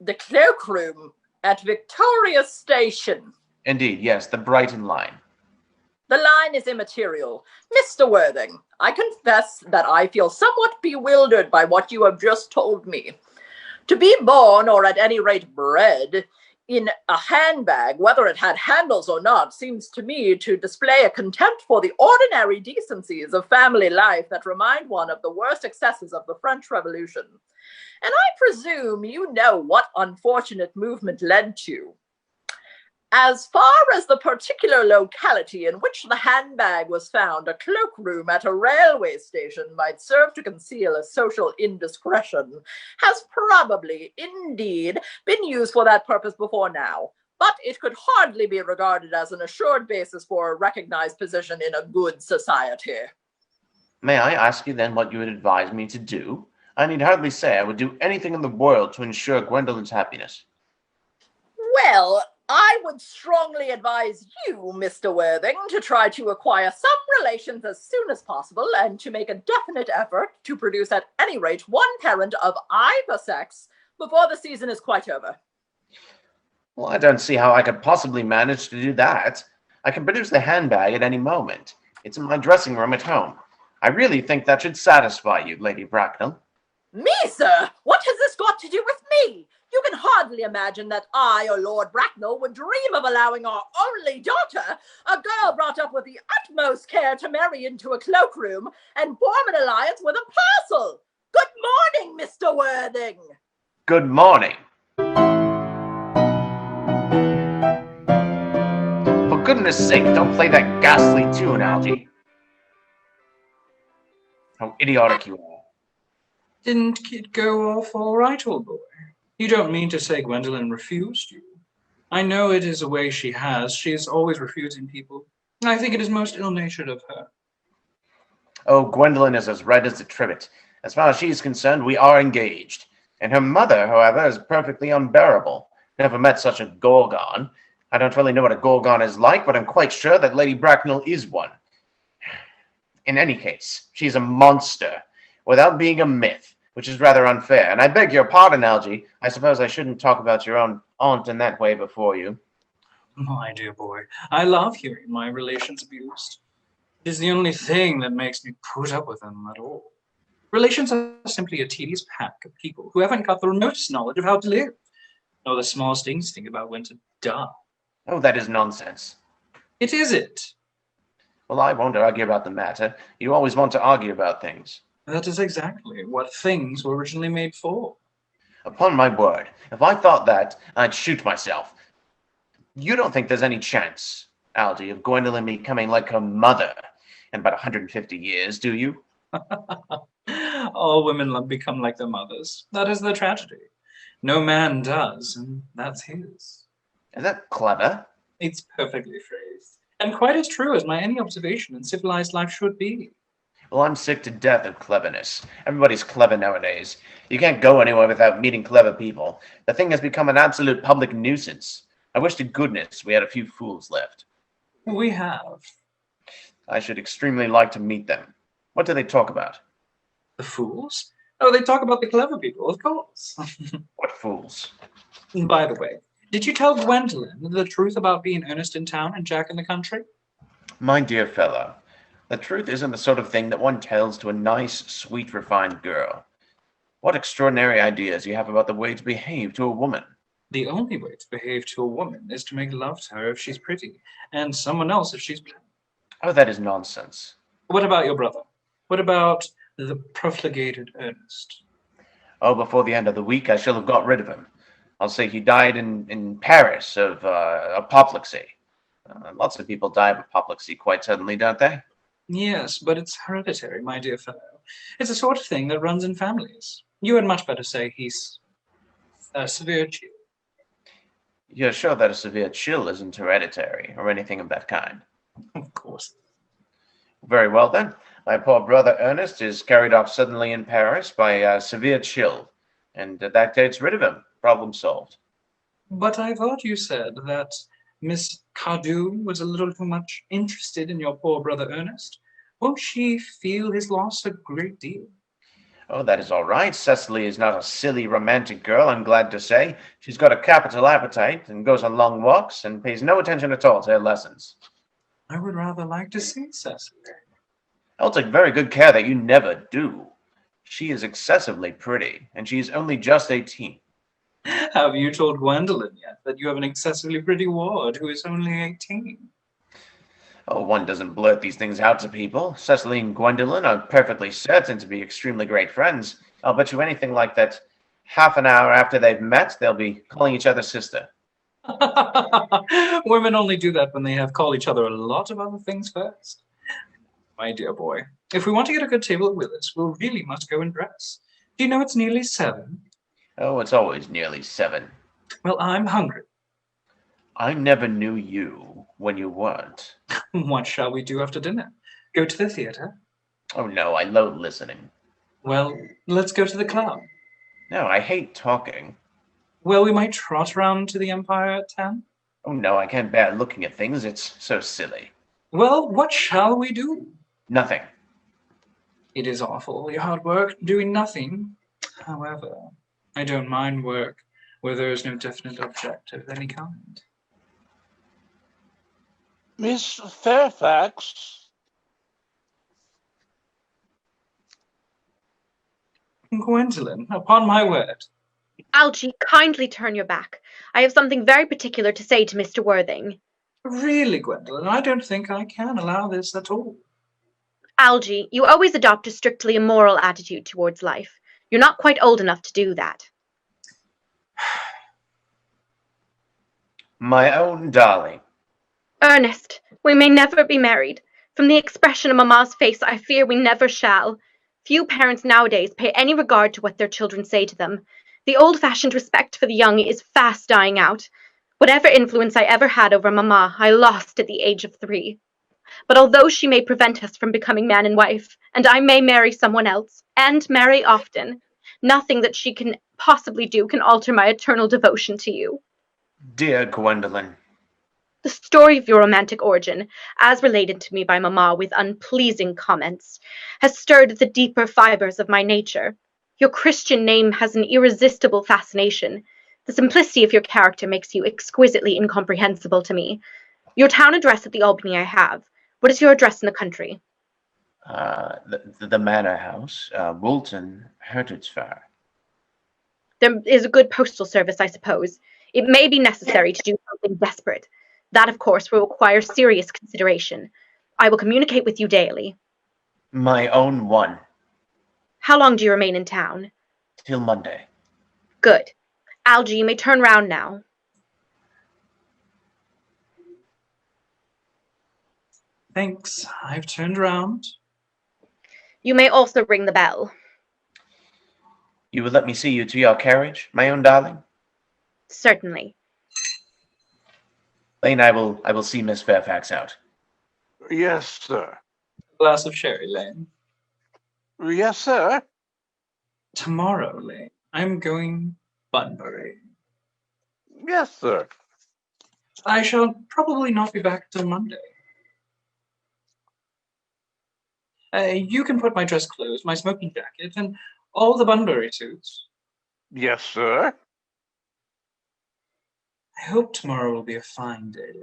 The cloakroom at Victoria Station. Indeed, yes, the Brighton line. The line is immaterial. Mr. Worthing, I confess that I feel somewhat bewildered by what you have just told me. To be born, or at any rate bred, in a handbag, whether it had handles or not, seems to me to display a contempt for the ordinary decencies of family life that remind one of the worst excesses of the French Revolution. And I presume you know what unfortunate movement led to. As far as the particular locality in which the handbag was found, a cloakroom at a railway station might serve to conceal a social indiscretion, has probably, indeed, been used for that purpose before now, but it could hardly be regarded as an assured basis for a recognized position in a good society. May I ask you then what you would advise me to do? I need hardly say I would do anything in the world to ensure Gwendolen's happiness. Well, I would strongly advise you, Mr. Worthing, to try to acquire some relations as soon as possible and to make a definite effort to produce at any rate one parent of either sex before the season is quite over. Well, I don't see how I could possibly manage to do that. I can produce the handbag at any moment. It's in my dressing room at home. I really think that should satisfy you, Lady Bracknell. Me, sir? What has this got to do with me? You can hardly imagine that I or Lord Bracknell would dream of allowing our only daughter, a girl brought up with the utmost care, to marry into a cloakroom and form an alliance with a parcel. Good morning, Mr. Worthing. Good morning. For goodness sake, don't play that ghastly tune, Algie. How idiotic you are. Didn't it go off all right, old boy? You don't mean to say Gwendolen refused you? I know it is a way she has. She is always refusing people. I think it is most ill-natured of her. Oh, Gwendolen is as red as a trivet. As far as she is concerned, we are engaged. And her mother, however, is perfectly unbearable. Never met such a gorgon. I don't really know what a gorgon is like, but I'm quite sure that Lady Bracknell is one. In any case, she's a monster, without being a myth, which is rather unfair. And I beg your pardon, Algie. I suppose I shouldn't talk about your own aunt in that way before you. My dear boy, I love hearing my relations abused. It is the only thing that makes me put up with them at all. Relations are simply a tedious pack of people who haven't got the remotest knowledge of how to live, nor the smallest instinct about when to die. Oh, that is nonsense. It isn't. Well, I won't argue about the matter. You always want to argue about things. That is exactly what things were originally made for. Upon my word, if I thought that, I'd shoot myself. You don't think there's any chance, Algie, of Gwendolen becoming like her mother in about 150 years, do you? All women become like their mothers. That is the tragedy. No man does, and that's his. Is that clever? It's perfectly phrased, and quite as true as my any observation in civilized life should be. Well, I'm sick to death of cleverness. Everybody's clever nowadays. You can't go anywhere without meeting clever people. The thing has become an absolute public nuisance. I wish to goodness we had a few fools left. We have. I should extremely like to meet them. What do they talk about? The fools? Oh, they talk about the clever people, of course. What fools. By the way, did you tell Gwendolen the truth about being Ernest in town and Jack in the country? My dear fellow, the truth isn't the sort of thing that one tells to a nice, sweet, refined girl. What extraordinary ideas you have about the way to behave to a woman. The only way to behave to a woman is to make love to her if she's pretty, and someone else if she's plain. Oh, that is nonsense. What about your brother? What about the profligated Ernest? Oh, before the end of the week, I shall have got rid of him. I'll say he died in Paris of apoplexy. Lots of people die of apoplexy quite suddenly, don't they? Yes, but it's hereditary, my dear fellow. It's the sort of thing that runs in families. You had much better say he's a severe chill. You're sure that a severe chill isn't hereditary or anything of that kind? Of course. Very well, then. My poor brother Ernest is carried off suddenly in Paris by a severe chill, and that gets rid of him. Problem solved. But I thought you said that Miss Cardew was a little too much interested in your poor brother Ernest. Won't she feel his loss a great deal? Oh, that is all right. Cecily is not a silly, romantic girl, I'm glad to say. She's got a capital appetite and goes on long walks and pays no attention at all to her lessons. I would rather like to see Cecily. I'll take very good care that you never do. She is excessively pretty, and she is only just 18. Have you told Gwendolen yet that you have an excessively pretty ward who is only 18? Oh, one doesn't blurt these things out to people. Cecily and Gwendolen are perfectly certain to be extremely great friends. I'll bet you anything like that half an hour after they've met, they'll be calling each other sister. Women only do that when they have called each other a lot of other things first. My dear boy, if we want to get a good table at Willis, we'll really must go and dress. Do you know it's nearly 7? Oh, it's always nearly 7. Well, I'm hungry. I never knew you when you weren't. What shall we do after dinner? Go to the theatre? Oh, no, I loathe listening. Well, let's go to the club. No, I hate talking. Well, we might trot round to the Empire at 10. Oh, no, I can't bear looking at things. It's so silly. Well, what shall we do? Nothing. It is awful, your hard work, doing nothing. However, I don't mind work where there is no definite object of any kind. Miss Fairfax? Gwendolen, upon my word. Algy, kindly turn your back. I have something very particular to say to Mr. Worthing. Really, Gwendolen, I don't think I can allow this at all. Algy, you always adopt a strictly immoral attitude towards life. You're not quite old enough to do that. My own darling. Ernest, we may never be married. From the expression of Mamma's face, I fear we never shall. Few parents nowadays pay any regard to what their children say to them. The old-fashioned respect for the young is fast dying out. Whatever influence I ever had over Mamma, I lost at the age of 3. But although she may prevent us from becoming man and wife, and I may marry someone else, and marry often, nothing that she can possibly do can alter my eternal devotion to you. Dear Gwendolen. The story of your romantic origin, as related to me by Mamma with unpleasing comments, has stirred the deeper fibers of my nature. Your Christian name has an irresistible fascination. The simplicity of your character makes you exquisitely incomprehensible to me. Your town address at the Albany I have. What is your address in the country? The Manor House, Woolton, Hertfordshire. There is a good postal service, I suppose. It may be necessary to do something desperate. That, of course, will require serious consideration. I will communicate with you daily. My own one. How long do you remain in town? Till Monday. Good. Algy, you may turn round now. Thanks, I've turned round. You may also ring the bell. You will let me see you to your carriage, my own darling? Certainly. Lane, I will see Miss Fairfax out. Yes, sir. Glass of sherry, Lane. Yes, sir. Tomorrow, Lane, I'm going Bunbury. Yes, sir. I shall probably not be back till Monday. You can put my dress clothes, my smoking jacket, and All the Bunbury suits? Yes, sir. I hope tomorrow will be a fine day.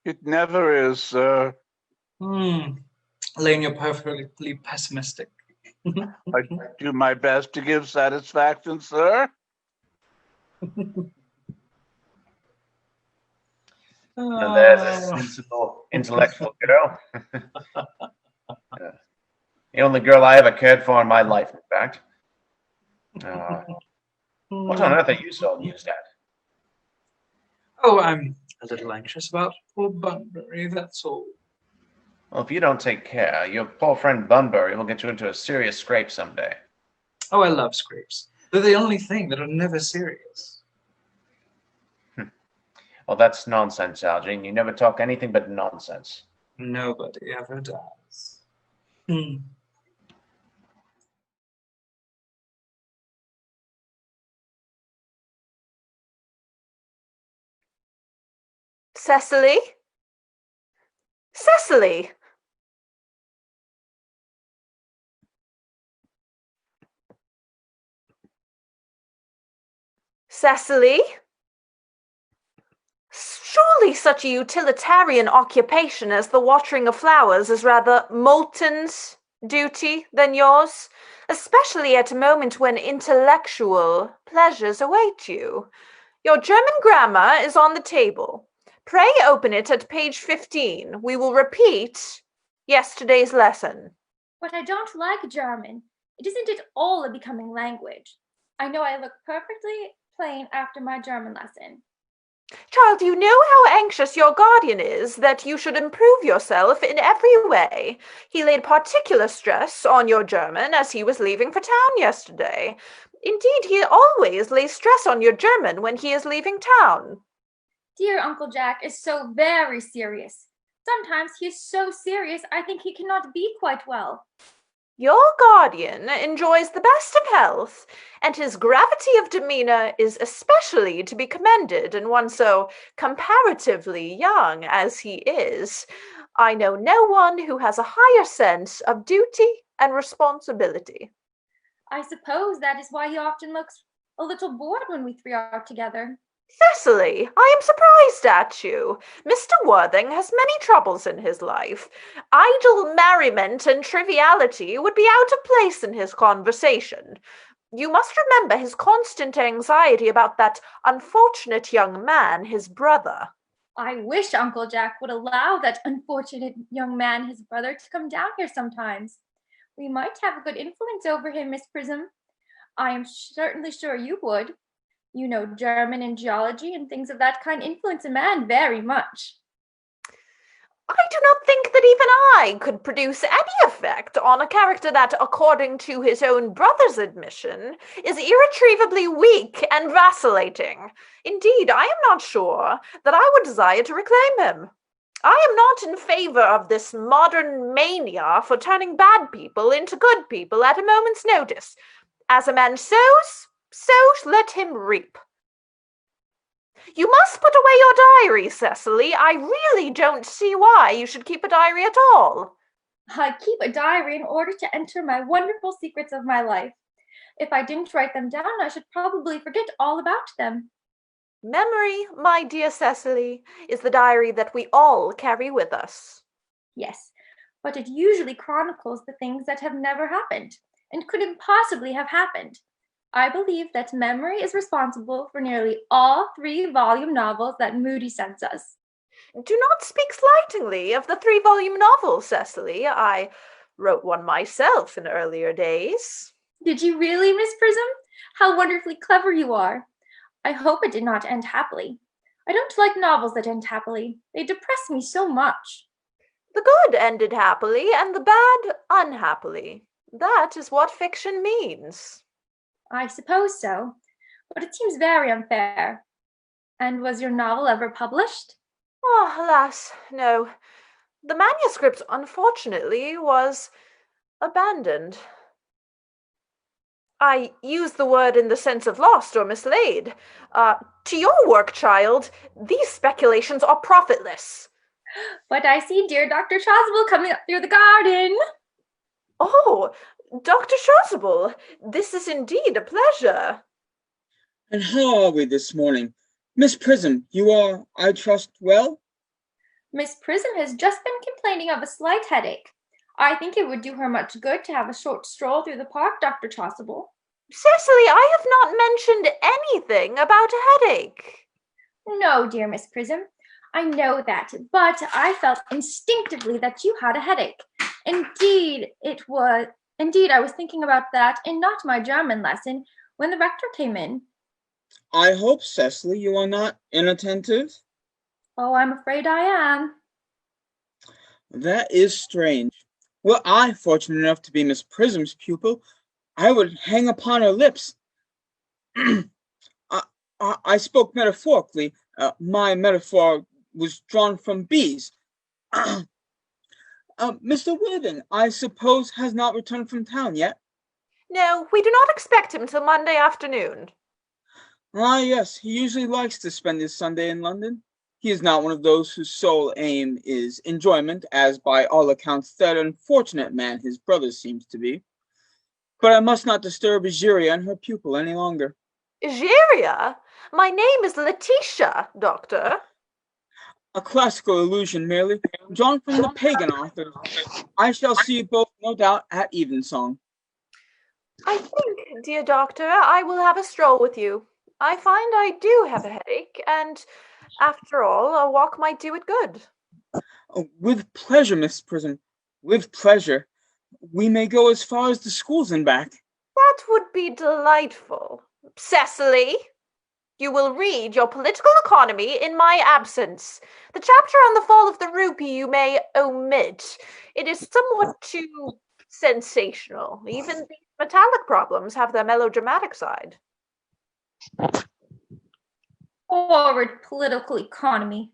It never is, sir. Lane, you're perfectly pessimistic. I do my best to give satisfaction, sir. Now there's a sensible, intellectual girl. The only girl I ever cared for in my life, in fact. What on earth are you so amused at? Oh, I'm a little anxious about poor Bunbury, that's all. Well, if you don't take care, your poor friend Bunbury will get you into a serious scrape someday. Oh, I love scrapes. They're the only thing that are never serious. Well, that's nonsense, Algernon. You never talk anything but nonsense. Nobody ever does. Cecily? Cecily! Cecily? Surely such a utilitarian occupation as the watering of flowers is rather Moulton's duty than yours, especially at a moment when intellectual pleasures await you. Your German grammar is on the table. Pray open it at page 15. We will repeat yesterday's lesson. But I don't like German. It isn't at all a becoming language. I know I look perfectly plain after my German lesson. Child, you know how anxious your guardian is that you should improve yourself in every way. He laid particular stress on your German as he was leaving for town yesterday. Indeed, he always lays stress on your German when he is leaving town. Dear Uncle Jack is so very serious. Sometimes he is so serious I think he cannot be quite well. Your guardian enjoys the best of health, and his gravity of demeanor is especially to be commended in one so comparatively young as he is. I know no one who has a higher sense of duty and responsibility. I suppose that is why he often looks a little bored when we three are together. Cecily, I am surprised at you. Mr. Worthing has many troubles in his life. Idle merriment and triviality would be out of place in his conversation. You must remember his constant anxiety about that unfortunate young man, his brother. I wish Uncle Jack would allow that unfortunate young man, his brother, to come down here sometimes. We might have a good influence over him, Miss Prism. I am certainly sure you would. You know, German and geology and things of that kind influence a man very much. I do not think that even I could produce any effect on a character that, according to his own brother's admission, is irretrievably weak and vacillating. Indeed, I am not sure that I would desire to reclaim him. I am not in favor of this modern mania for turning bad people into good people at a moment's notice. As a man sows, so let him reap. You must put away your diary, Cecily. I really don't see why you should keep a diary at all. I keep a diary in order to enter my wonderful secrets of my life. If I didn't write them down, I should probably forget all about them. Memory, my dear Cecily, is the diary that we all carry with us. Yes, but it usually chronicles the things that have never happened and couldn't possibly have happened. I believe that memory is responsible for nearly all 3-volume novels that Moody sends us. Do not speak slightingly of the 3-volume novel, Cecily. I wrote one myself in earlier days. Did you really, Miss Prism? How wonderfully clever you are. I hope it did not end happily. I don't like novels that end happily. They depress me so much. The good ended happily and the bad unhappily. That is what fiction means. I suppose so, but it seems very unfair. And was your novel ever published? Oh, alas, no. The manuscript, unfortunately, was abandoned. I use the word in the sense of lost or mislaid. To your work, child, these speculations are profitless. But I see dear Dr. Chasuble coming up through the garden. Oh, Dr. Chasuble, this is indeed a pleasure. And how are we this morning? Miss Prism, you are, I trust, well? Miss Prism has just been complaining of a slight headache. I think it would do her much good to have a short stroll through the park, Dr. Chasuble. Cecily, I have not mentioned anything about a headache. No, dear Miss Prism, I know that, but I felt instinctively that you had a headache. Indeed, I was thinking about that in not my German lesson when the rector came in. I hope, Cecily, you are not inattentive? Oh, I'm afraid I am. That is strange. Were I fortunate enough to be Miss Prism's pupil, I would hang upon her lips. I spoke metaphorically. My metaphor was drawn from bees. Mr. Worthing, I suppose, has not returned from town yet? No, we do not expect him till Monday afternoon. Ah, yes, he usually likes to spend his Sunday in London. He is not one of those whose sole aim is enjoyment, as by all accounts that unfortunate man his brother seems to be. But I must not disturb Egeria and her pupil any longer. Egeria? My name is Letitia, Doctor. A classical allusion merely, drawn from the pagan authors. I shall see you both, no doubt, at evensong. I think, dear Doctor, I will have a stroll with you. I find I do have a headache, and after all, a walk might do it good. Oh, with pleasure, Miss Prism, with pleasure. We may go as far as the schools and back. That would be delightful. Cecily, you will read your political economy in my absence. The chapter on the fall of the rupee you may omit. It is somewhat too sensational. Even the metallic problems have their melodramatic side. Horrid political economy.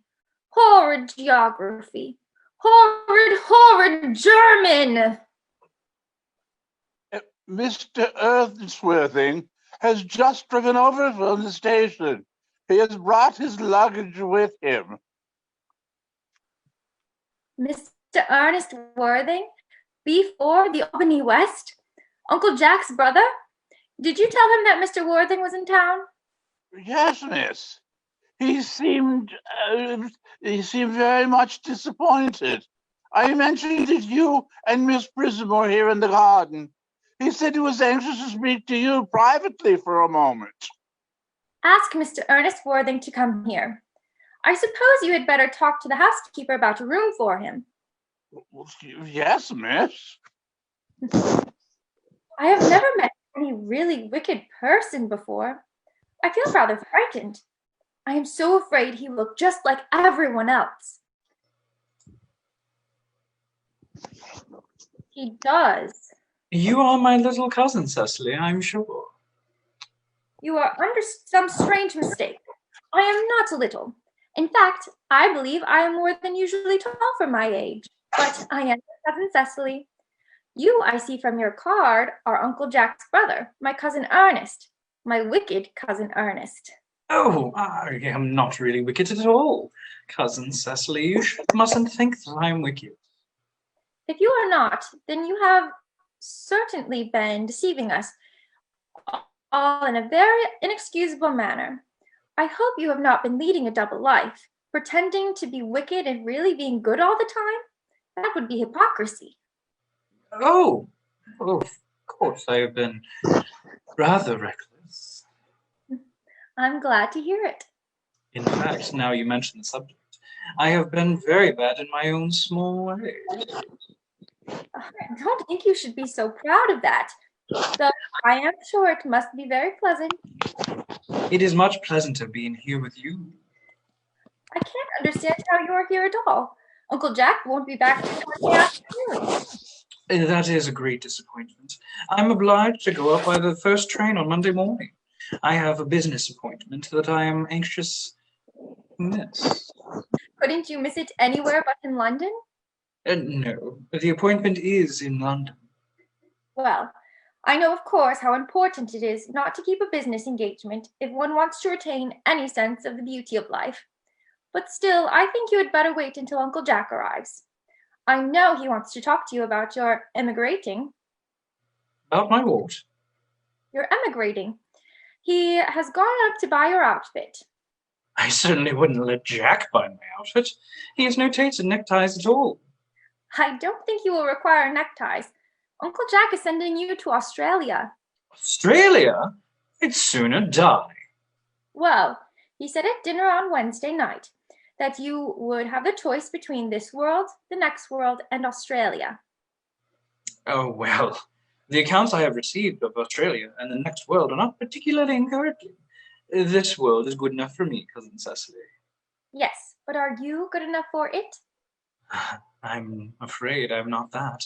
Horrid geography. Horrid German! Mr. Earnsworthing has just driven over from the station. He has brought his luggage with him. Mr. Ernest Worthing? B4, the Albany West? Uncle Jack's brother? Did you tell him that Mr. Worthing was in town? Yes, miss. He seemed very much disappointed. I mentioned that you and Miss Prism were here in the garden. He said he was anxious to speak to you privately for a moment. Ask Mr. Ernest Worthing to come here. I suppose you had better talk to the housekeeper about a room for him. Yes, miss. I have never met any really wicked person before. I feel rather frightened. I am so afraid he will look just like everyone else. He does. You are my little cousin, Cecily, I'm sure. You are under some strange mistake. I am not little. In fact, I believe I am more than usually tall for my age. But I am your cousin Cecily. You, I see from your card, are Uncle Jack's brother, my cousin Ernest, my wicked cousin Ernest. Oh, I am not really wicked at all, cousin Cecily. You mustn't think that I'm wicked. If you are not, then you have certainly been deceiving us, all in a very inexcusable manner. I hope you have not been leading a double life, pretending to be wicked and really being good all the time. That would be hypocrisy. Oh, of course, I have been rather reckless. I'm glad to hear it. In fact, now you mention the subject, I have been very bad in my own small way. I don't think you should be so proud of that, though I am sure it must be very pleasant. It is much pleasanter being here with you. I can't understand how you are here at all. Uncle Jack won't be back until Monday afternoon. That is a great disappointment. I'm obliged to go up by the first train on Monday morning. I have a business appointment that I am anxious to miss. Couldn't you miss it anywhere but in London? No, the appointment is in London. Well, I know, of course, how important it is not to keep a business engagement if one wants to retain any sense of the beauty of life. But still, I think you had better wait until Uncle Jack arrives. I know he wants to talk to you about your emigrating. About my what? You're emigrating. He has gone up to buy your outfit. I certainly wouldn't let Jack buy my outfit. He has no taste in neckties at all. I don't think you will require neckties. Uncle Jack is sending you to Australia. Australia? I'd sooner die. Well, he said at dinner on Wednesday night that you would have the choice between this world, the next world, and Australia. Oh, well, the accounts I have received of Australia and the next world are not particularly encouraging. This world is good enough for me, Cousin Cecily. Yes, but are you good enough for it? I'm afraid I'm not that.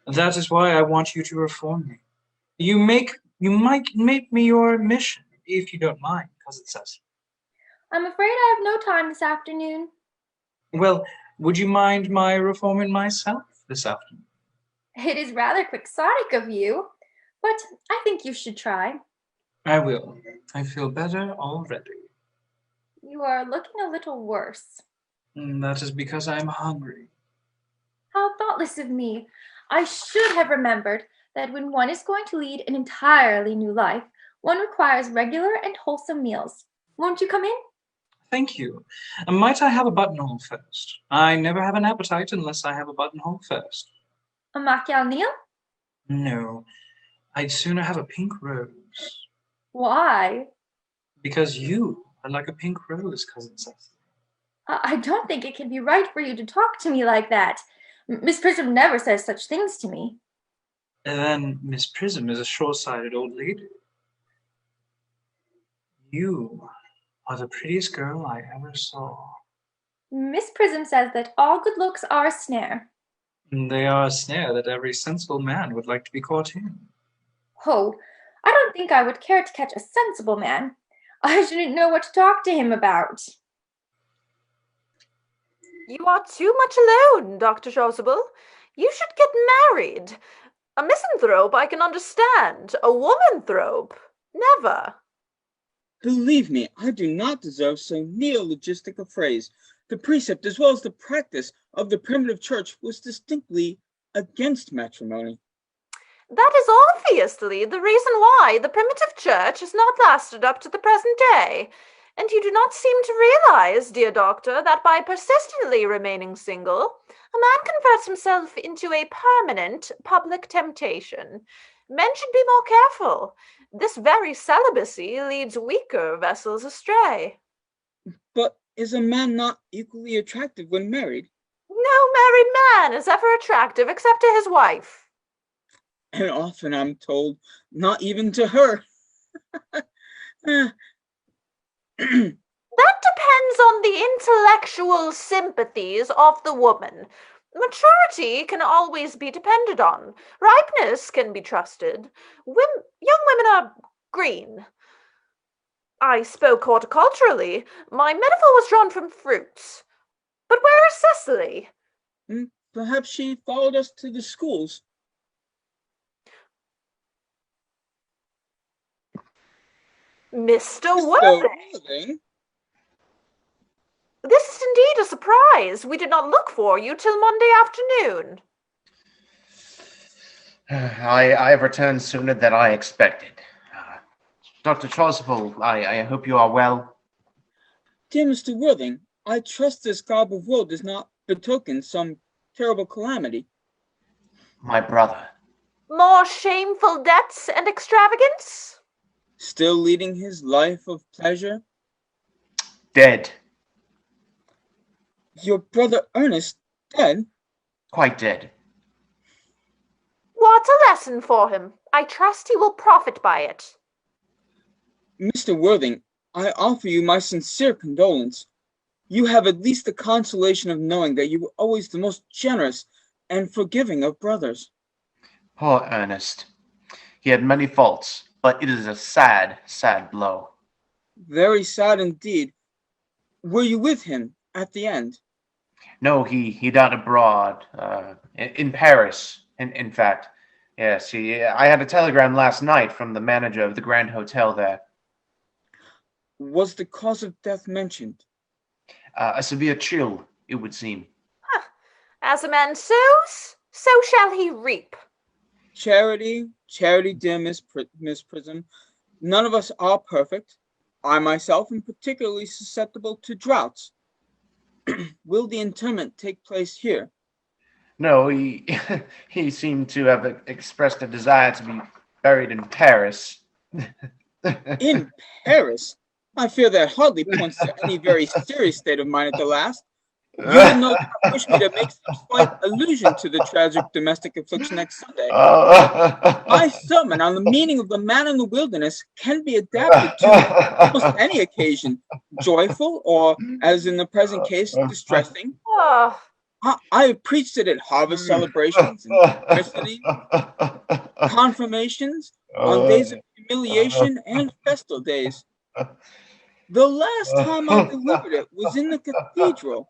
That is why I want you to reform me. You might make me your mission, if you don't mind, Cousin Cecily. I'm afraid I have no time this afternoon. Well, would you mind my reforming myself this afternoon? It is rather quixotic of you, but I think you should try. I will. I feel better already. You are looking a little worse. That is because I'm hungry. How thoughtless of me. I should have remembered that when one is going to lead an entirely new life, one requires regular and wholesome meals. Won't you come in? Thank you. Might I have a buttonhole first? I never have an appetite unless I have a buttonhole first. A macchiato? No, I'd sooner have a pink rose. Why? Because you are like a pink rose, Cousin Cecily. I don't think it can be right for you to talk to me like that. Miss Prism never says such things to me. And then Miss Prism is a short-sighted old lady. You are the prettiest girl I ever saw. Miss Prism says that all good looks are a snare. They are a snare that every sensible man would like to be caught in. Oh, I don't think I would care to catch a sensible man. I shouldn't know what to talk to him about. You are too much alone, Dr. Chasuble. You should get married. A misanthrope I can understand. A womanthrope, never. Believe me, I do not deserve so neologistic a phrase. The precept as well as the practice of the primitive church was distinctly against matrimony. That is obviously the reason why the primitive church has not lasted up to the present day. And you do not seem to realize, dear doctor, that by persistently remaining single, a man converts himself into a permanent public temptation. Men should be more careful. This very celibacy leads weaker vessels astray. But is a man not equally attractive when married? No married man is ever attractive except to his wife. And often I'm told, not even to her. That depends on the intellectual sympathies of the woman. Maturity can always be depended on. Ripeness can be trusted. Young women are green. I spoke horticulturally. My metaphor was drawn from fruits. But where is Cecily? Perhaps she followed us to the schools. Mr. Worthing? This is indeed a surprise. We did not look for you till Monday afternoon. I have returned sooner than I expected. Dr. Chasuble, I hope you are well. Dear Mr. Worthing, I trust this garb of woe does not betoken some terrible calamity. My brother. More shameful debts and extravagance? Still leading his life of pleasure? Dead. Your brother Ernest dead? Quite dead. What a lesson for him. I trust he will profit by it. Mr. Worthing, I offer you my sincere condolence. You have at least the consolation of knowing that you were always the most generous and forgiving of brothers. Poor Ernest. He had many faults, but it is a sad, sad blow. Very sad indeed. Were you with him at the end? No, he died abroad, in Paris, in fact. Yes, I had a telegram last night from the manager of the Grand Hotel there. Was the cause of death mentioned? A severe chill, it would seem. As a man sows, so shall he reap. Charity, dear Miss Prism. None of us are perfect. I myself am particularly susceptible to droughts. Will the interment take place here? No, he he seemed to have expressed a desire to be buried in Paris. In Paris? I fear that hardly points to any very serious state of mind at the last. You will no doubt wish me to make some slight allusion to the tragic domestic affliction next Sunday. My sermon on the meaning of the man in the wilderness can be adapted to almost any occasion, joyful or, as in the present case, distressing. Oh, I have preached it at harvest celebrations, and christenings, confirmations, on days of humiliation, and festal days. The last time I delivered it was in the cathedral,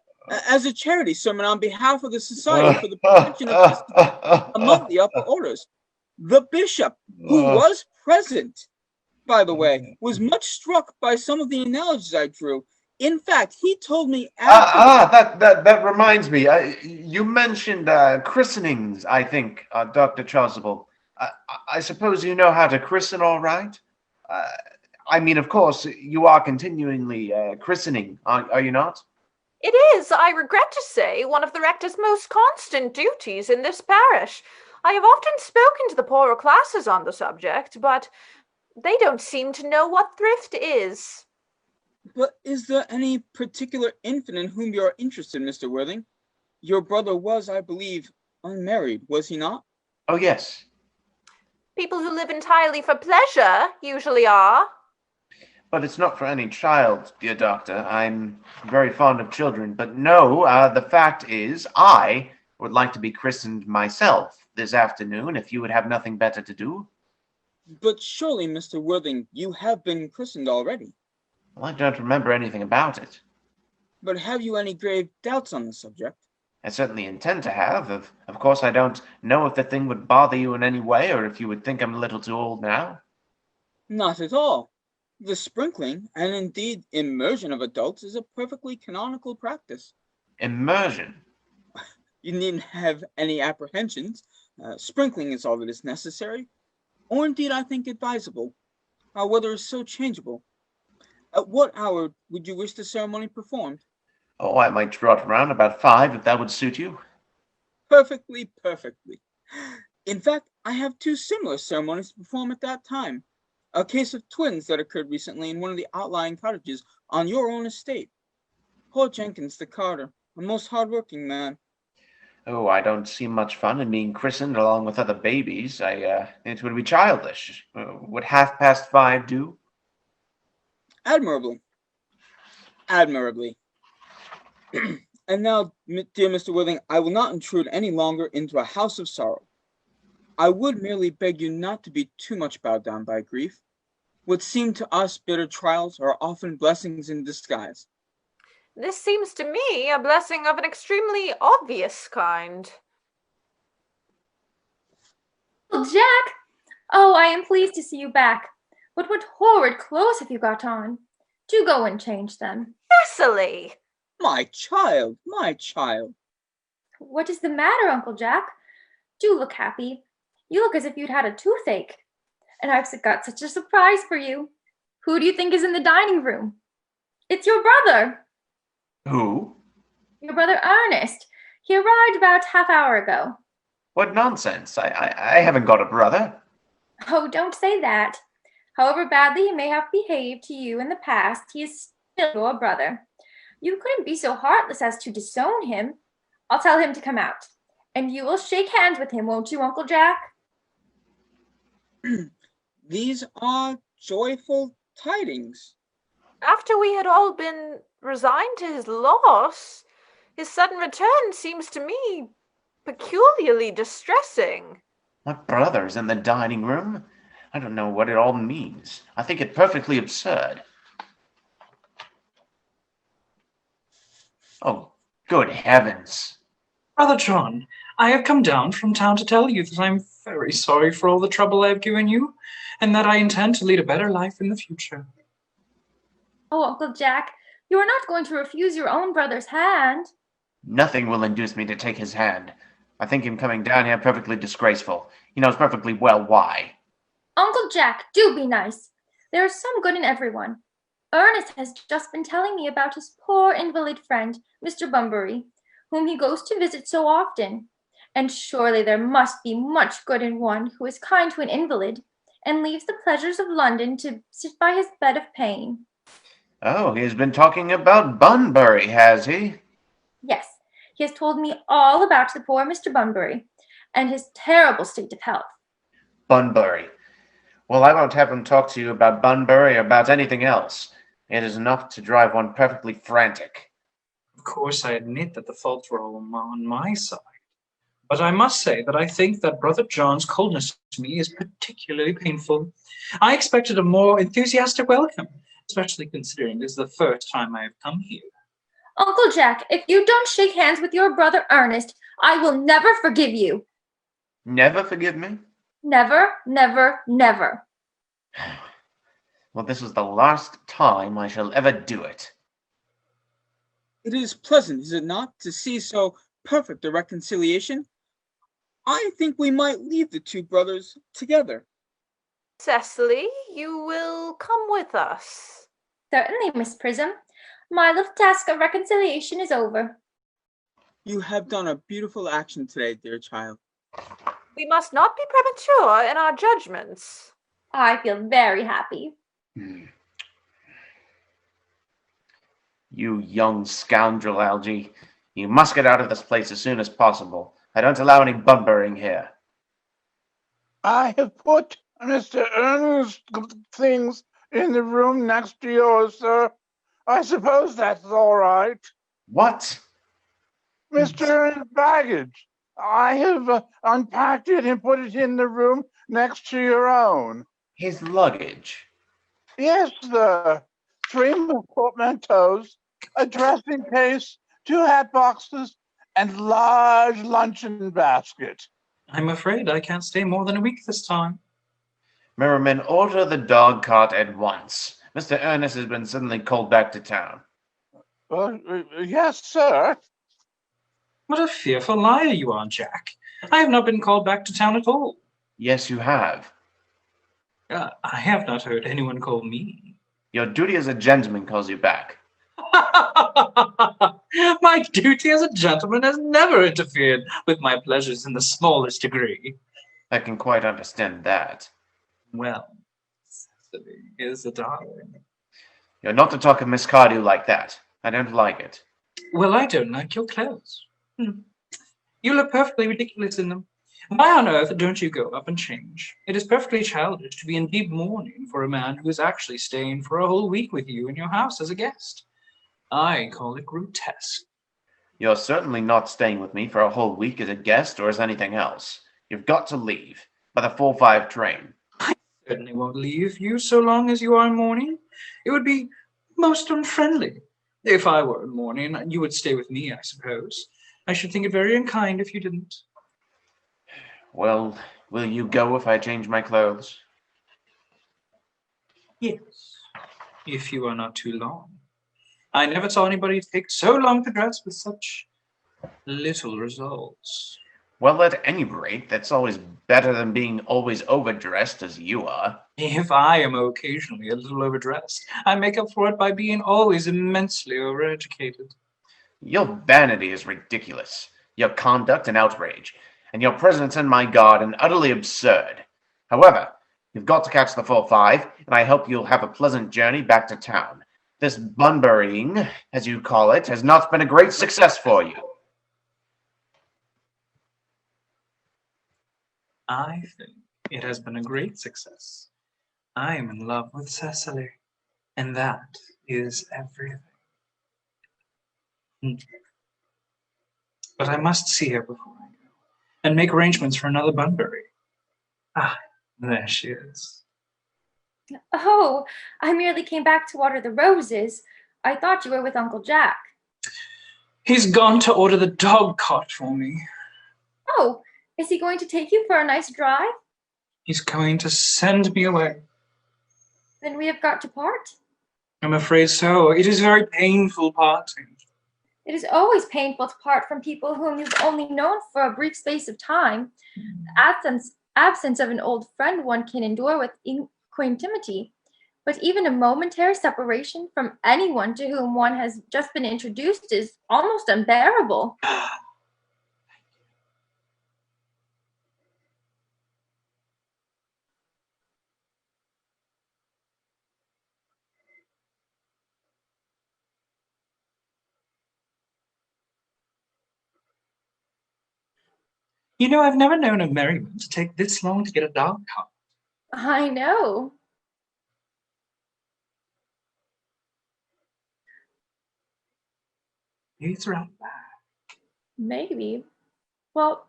as a charity sermon on behalf of the Society for the Prevention of Pestilence among the upper orders. The bishop, who was present, by the way, was much struck by some of the analogies I drew. In fact, he told me after... That reminds me. You mentioned christenings, I think, Dr. Chasuble. I suppose you know how to christen all right? I mean, of course, you are continually christening, are you not? it is, I regret to say, one of the rector's most constant duties in this parish. I have often spoken to the poorer classes on the subject, but they don't seem to know what thrift is. But is there any particular infant in whom you are interested, Mr. Worthing? Your brother was, I believe, unmarried, was he not? Oh, yes. People who live entirely for pleasure usually are. But it's not for any child, dear doctor. I'm very fond of children. But no, the fact is, I would like to be christened myself this afternoon, if you would have nothing better to do. But surely, Mr. Worthing, you have been christened already. Well, I don't remember anything about it. But have you any grave doubts on the subject? I certainly intend to have. Of course, I don't know if the thing would bother you in any way, or if you would think I'm a little too old now. Not at all. The sprinkling, and indeed immersion of adults, is a perfectly canonical practice. Immersion? You needn't have any apprehensions. Sprinkling is all that is necessary, or indeed I think advisable. Our weather is so changeable. At what hour would you wish the ceremony performed? Oh, I might draw it around about 5, if that would suit you. Perfectly. In fact, I have 2 similar ceremonies to perform at that time. A case of twins that occurred recently in one of the outlying cottages on your own estate. Poor Jenkins, the carter, a most hard-working man. Oh, I don't see much fun in being christened along with other babies. It would be childish. Would 5:30 do? Admirably. And now, dear Mr. Worthing, I will not intrude any longer into a house of sorrow. I would merely beg you not to be too much bowed down by grief. What seem to us bitter trials are often blessings in disguise. This seems to me a blessing of an extremely obvious kind. Well, Jack! Oh, I am pleased to see you back. But what horrid clothes have you got on? Do go and change them. Cecily! My child! What is the matter, Uncle Jack? Do look happy. You look as if you'd had a toothache. And I've got such a surprise for you. Who do you think is in the dining room? It's your brother. Who? Your brother Ernest. He arrived about half hour ago. What nonsense. I haven't got a brother. Oh, don't say that. However badly he may have behaved to you in the past, he is still your brother. You couldn't be so heartless as to disown him. I'll tell him to come out. And you will shake hands with him, won't you, Uncle Jack? These are joyful tidings. After we had all been resigned to his loss, his sudden return seems to me peculiarly distressing. My brother is in the dining room? I don't know what it all means. I think it perfectly absurd. Oh, good heavens. Brother John, I have come down from town to tell you that I am very sorry for all the trouble I have given you, and that I intend to lead a better life in the future. Oh, Uncle Jack, you are not going to refuse your own brother's hand. Nothing will induce me to take his hand. I think him coming down here perfectly disgraceful. He knows perfectly well why. Uncle Jack, do be nice. There is some good in everyone. Ernest has just been telling me about his poor invalid friend, Mr. Bunbury, whom he goes to visit so often. And surely there must be much good in one who is kind to an invalid, and leaves the pleasures of London to sit by his bed of pain. Oh, he's been talking about Bunbury, has he? Yes, he has told me all about the poor Mr. Bunbury, and his terrible state of health. Bunbury. Well, I won't have him talk to you about Bunbury or about anything else. It is enough to drive one perfectly frantic. Of course, I admit that the faults were all on my side. But I must say that I think that Brother John's coldness to me is particularly painful. I expected a more enthusiastic welcome, especially considering this is the first time I have come here. Uncle Jack, if you don't shake hands with your brother Ernest, I will never forgive you. Never forgive me? Never, never, never. Well, this is the last time I shall ever do it. It is pleasant, is it not, to see so perfect a reconciliation? I think we might leave the two brothers together. Cecily, you will come with us. Certainly, Miss Prism. My little task of reconciliation is over. You have done a beautiful action today, dear child. We must not be premature in our judgments. I feel very happy. You young scoundrel, Algie. You must get out of this place as soon as possible. I don't allow any Bunburying here. I have put Mr. Ernest's things in the room next to yours, sir. I suppose that's all right. What? Mr. Ernest's baggage. I have unpacked it and put it in the room next to your own. His luggage? Yes, sir. 3 more portmanteaus, a dressing case, 2 hat boxes, and large luncheon basket. I'm afraid I can't stay more than a week this time. Merriman, order the dog cart at once. Mr. Ernest has been suddenly called back to town. Yes, sir. What a fearful liar you are, Jack. I have not been called back to town at all. Yes, you have. I have not heard anyone call me. Your duty as a gentleman calls you back. My duty as a gentleman has never interfered with my pleasures in the smallest degree. I can quite understand that. Well, Cecily is a darling. You're not to talk of Miss Cardew like that. I don't like it. Well, I don't like your clothes. You look perfectly ridiculous in them. Why on earth don't you go up and change? It is perfectly childish to be in deep mourning for a man who is actually staying for a whole week with you in your house as a guest. I call it grotesque. You're certainly not staying with me for a whole week as a guest or as anything else. You've got to leave by the 4:05 train. I certainly won't leave you so long as you are in mourning. It would be most unfriendly. If I were in mourning, you would stay with me, I suppose. I should think it very unkind if you didn't. Well, will you go if I change my clothes? Yes, if you are not too long. I never saw anybody take so long to dress with such little results. Well, at any rate, that's always better than being always overdressed as you are. If I am occasionally a little overdressed, I make up for it by being always immensely overeducated. Your vanity is ridiculous, your conduct an outrage, and your presence in my garden utterly absurd. However, you've got to catch the 4:05, and I hope you'll have a pleasant journey back to town. This Bunburying, as you call it, has not been a great success for you. I think it has been a great success. I am in love with Cecily, and that is everything. But I must see her before I go, and make arrangements for another Bunbury. Ah, there she is. Oh, I merely came back to water the roses. I thought you were with Uncle Jack. He's gone to order the dog cart for me. Oh, is he going to take you for a nice drive? He's going to send me away. Then we have got to part. I'm afraid so. It is very painful parting. It is always painful to part from people whom you've only known for a brief space of time. The absence of an old friend one can endure with equanimity, but even a momentary separation from anyone to whom one has just been introduced is almost unbearable. You know, I've never known a Merriman to take this long to get a dog card. I know. He's right back. Maybe. Well,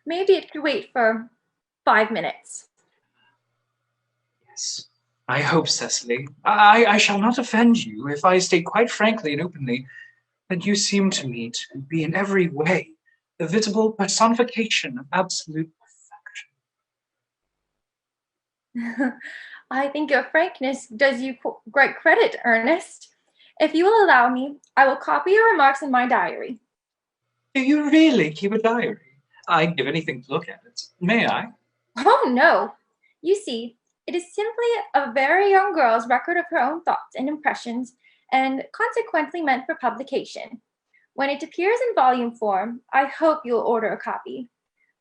maybe it could wait for 5 minutes. Yes, I hope, Cecily. I shall not offend you if I state quite frankly and openly that you seem to me to be in every way the visible personification of absolute perfection. I think your frankness does you great credit, Ernest. If you will allow me, I will copy your remarks in my diary. Do you really keep a diary? I'd give anything to look at it. May I? Oh, no. You see, it is simply a very young girl's record of her own thoughts and impressions, and consequently meant for publication. When it appears in volume form, I hope you'll order a copy.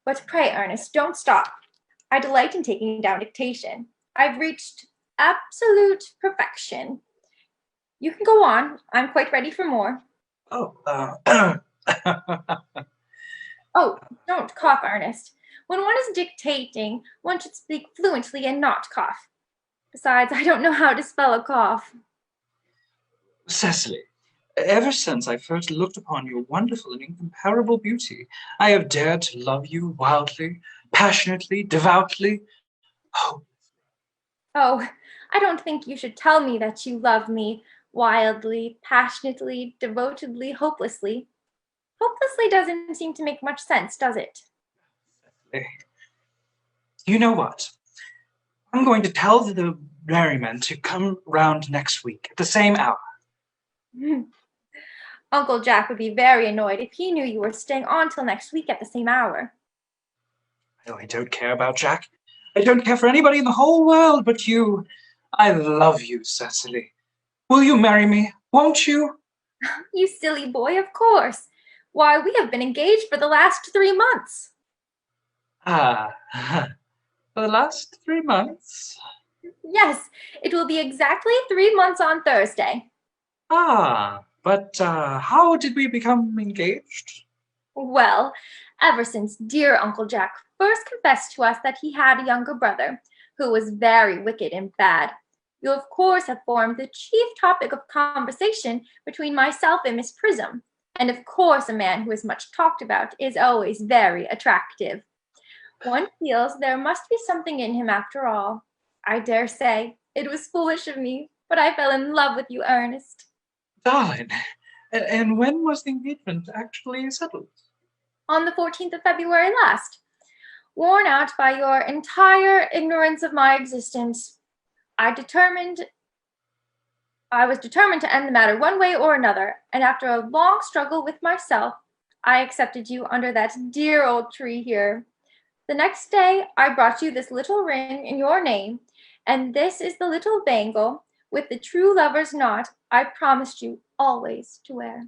But pray, Ernest, don't stop. I delight in taking down dictation. I've reached absolute perfection. You can go on. I'm quite ready for more. Oh, Oh, don't cough, Ernest. When one is dictating, one should speak fluently and not cough. Besides, I don't know how to spell a cough. Cecily, ever since I first looked upon your wonderful and incomparable beauty, I have dared to love you wildly, passionately, devoutly, hopelessly. Oh, I don't think you should tell me that you love me wildly, passionately, devotedly, hopelessly. Hopelessly doesn't seem to make much sense, does it? You know what? I'm going to tell the Merriman to come round next week at the same hour. Uncle Jack would be very annoyed if he knew you were staying on till next week at the same hour. Oh, I don't care about Jack. I don't care for anybody in the whole world but you. I love you, Cecily. Will you marry me? Won't you? You silly boy, of course. Why, we have been engaged for the last 3 months. Ah, for the last 3 months? Yes, it will be exactly 3 months on Thursday. Ah, but how did we become engaged? Well, ever since dear Uncle Jack first confessed to us that he had a younger brother, who was very wicked and bad, you of course have formed the chief topic of conversation between myself and Miss Prism, and of course a man who is much talked about is always very attractive. One feels there must be something in him after all. I dare say it was foolish of me, but I fell in love with you, Ernest. Darling, and when was the engagement actually settled? On the 14th of February last. Worn out by your entire ignorance of my existence, I was determined to end the matter one way or another, and after a long struggle with myself, I accepted you under that dear old tree here. The next day, I brought you this little ring in your name, and this is the little bangle with the true lover's knot I promised you always to wear.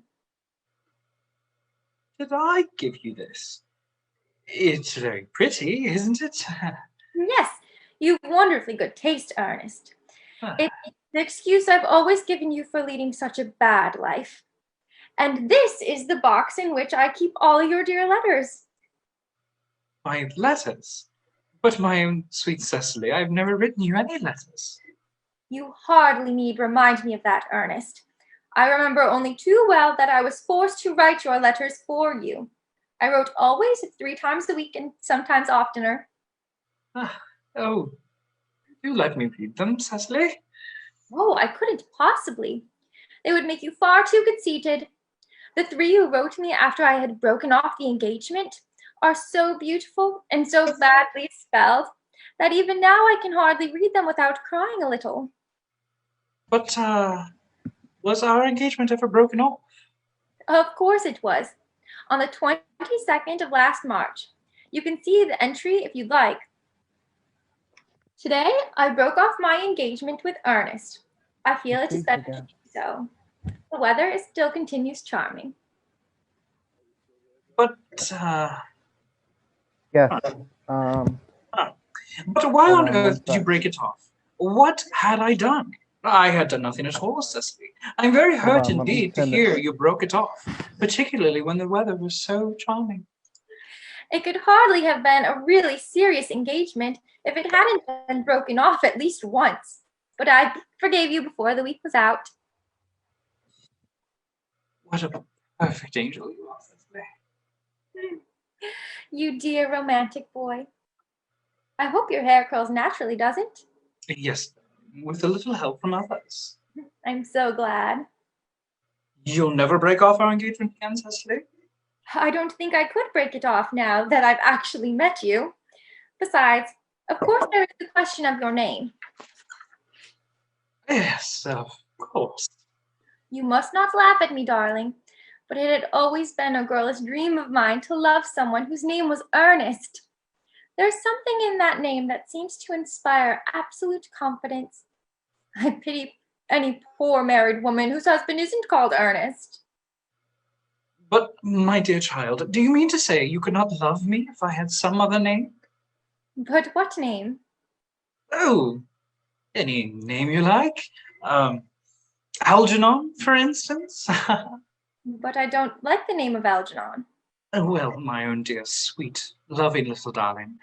Did I give you this? It's very pretty, isn't it? Yes, you've wonderfully good taste, Ernest. Ah. It's the excuse I've always given you for leading such a bad life. And this is the box in which I keep all your dear letters. My letters? But my own sweet Cecily, I've never written you any letters. You hardly need remind me of that, Ernest. I remember only too well that I was forced to write your letters for you. I wrote always 3 times a week and sometimes oftener. Oh, do let me read them, Cecily. Oh, I couldn't possibly. They would make you far too conceited. The 3 you wrote me after I had broken off the engagement are so beautiful and so badly spelled that even now I can hardly read them without crying a little. But, was our engagement ever broken off? Of course it was. On the 22nd of last March. You can see the entry if you'd like. Today, I broke off my engagement with Ernest. I feel it is better to do so. The weather still continues charming. But, Yes. But why Hold on on earth one did you sec. break it off? What had I done? I had done nothing at all, Cecily. I'm very Hold hurt on, let me indeed to send it. hear you broke it off, particularly when the weather was so charming. It could hardly have been a really serious engagement if it hadn't been broken off at least once. But I forgave you before the week was out. What a perfect angel you are, Cecily. You dear romantic boy. I hope your hair curls naturally, doesn't? Yes, with a little help from others. I'm so glad. You'll never break off our engagement again, Cecily? I don't think I could break it off now that I've actually met you. Besides, of course there is the question of your name. Yes, of course. You must not laugh at me, darling, but it had always been a girlish dream of mine to love someone whose name was Ernest. There's something in that name that seems to inspire absolute confidence. I pity any poor married woman whose husband isn't called Ernest. But, my dear child, do you mean to say you could not love me if I had some other name? But what name? Oh, any name you like. Algernon, for instance? But I don't like the name of Algernon. Oh, well, my own dear, sweet, loving little darling,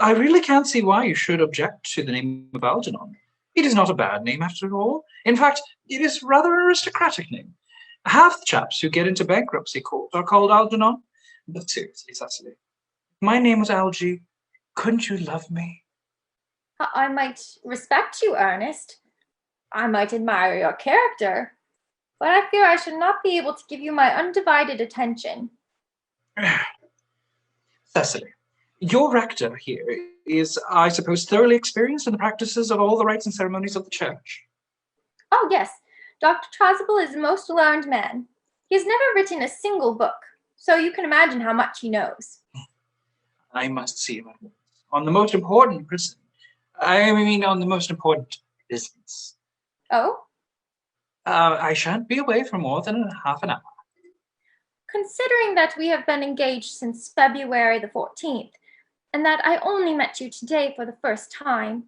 I really can't see why you should object to the name of Algernon. It is not a bad name after all. In fact, it is rather an aristocratic name. Half the chaps who get into bankruptcy court are called Algernon. But seriously, Cecily, if my name was Algie, couldn't you love me? I might respect you, Ernest. I might admire your character, but I fear I should not be able to give you my undivided attention. Cecily, your rector here is, I suppose, thoroughly experienced in the practices of all the rites and ceremonies of the church. Oh, yes, Dr. Chasuble is a most learned man. He has never written a single book, so you can imagine how much he knows. I must see him at once. On the most important prison. On the most important business. Oh? I shan't be away for more than half an hour. Considering that we have been engaged since February the 14th, and that I only met you today for the first time,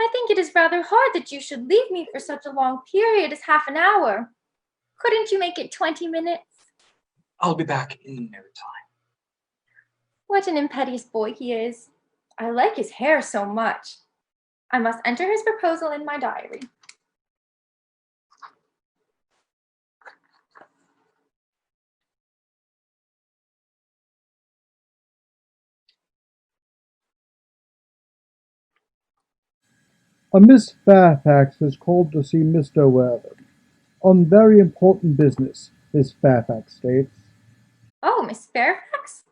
I think it is rather hard that you should leave me for such a long period as half an hour. Couldn't you make it 20 minutes? I'll be back in no time. What an impetuous boy he is. I like his hair so much. I must enter his proposal in my diary. A Miss Fairfax has called to see Mr. Wortham. On very important business, Miss Fairfax states. Oh, Miss Fairfax?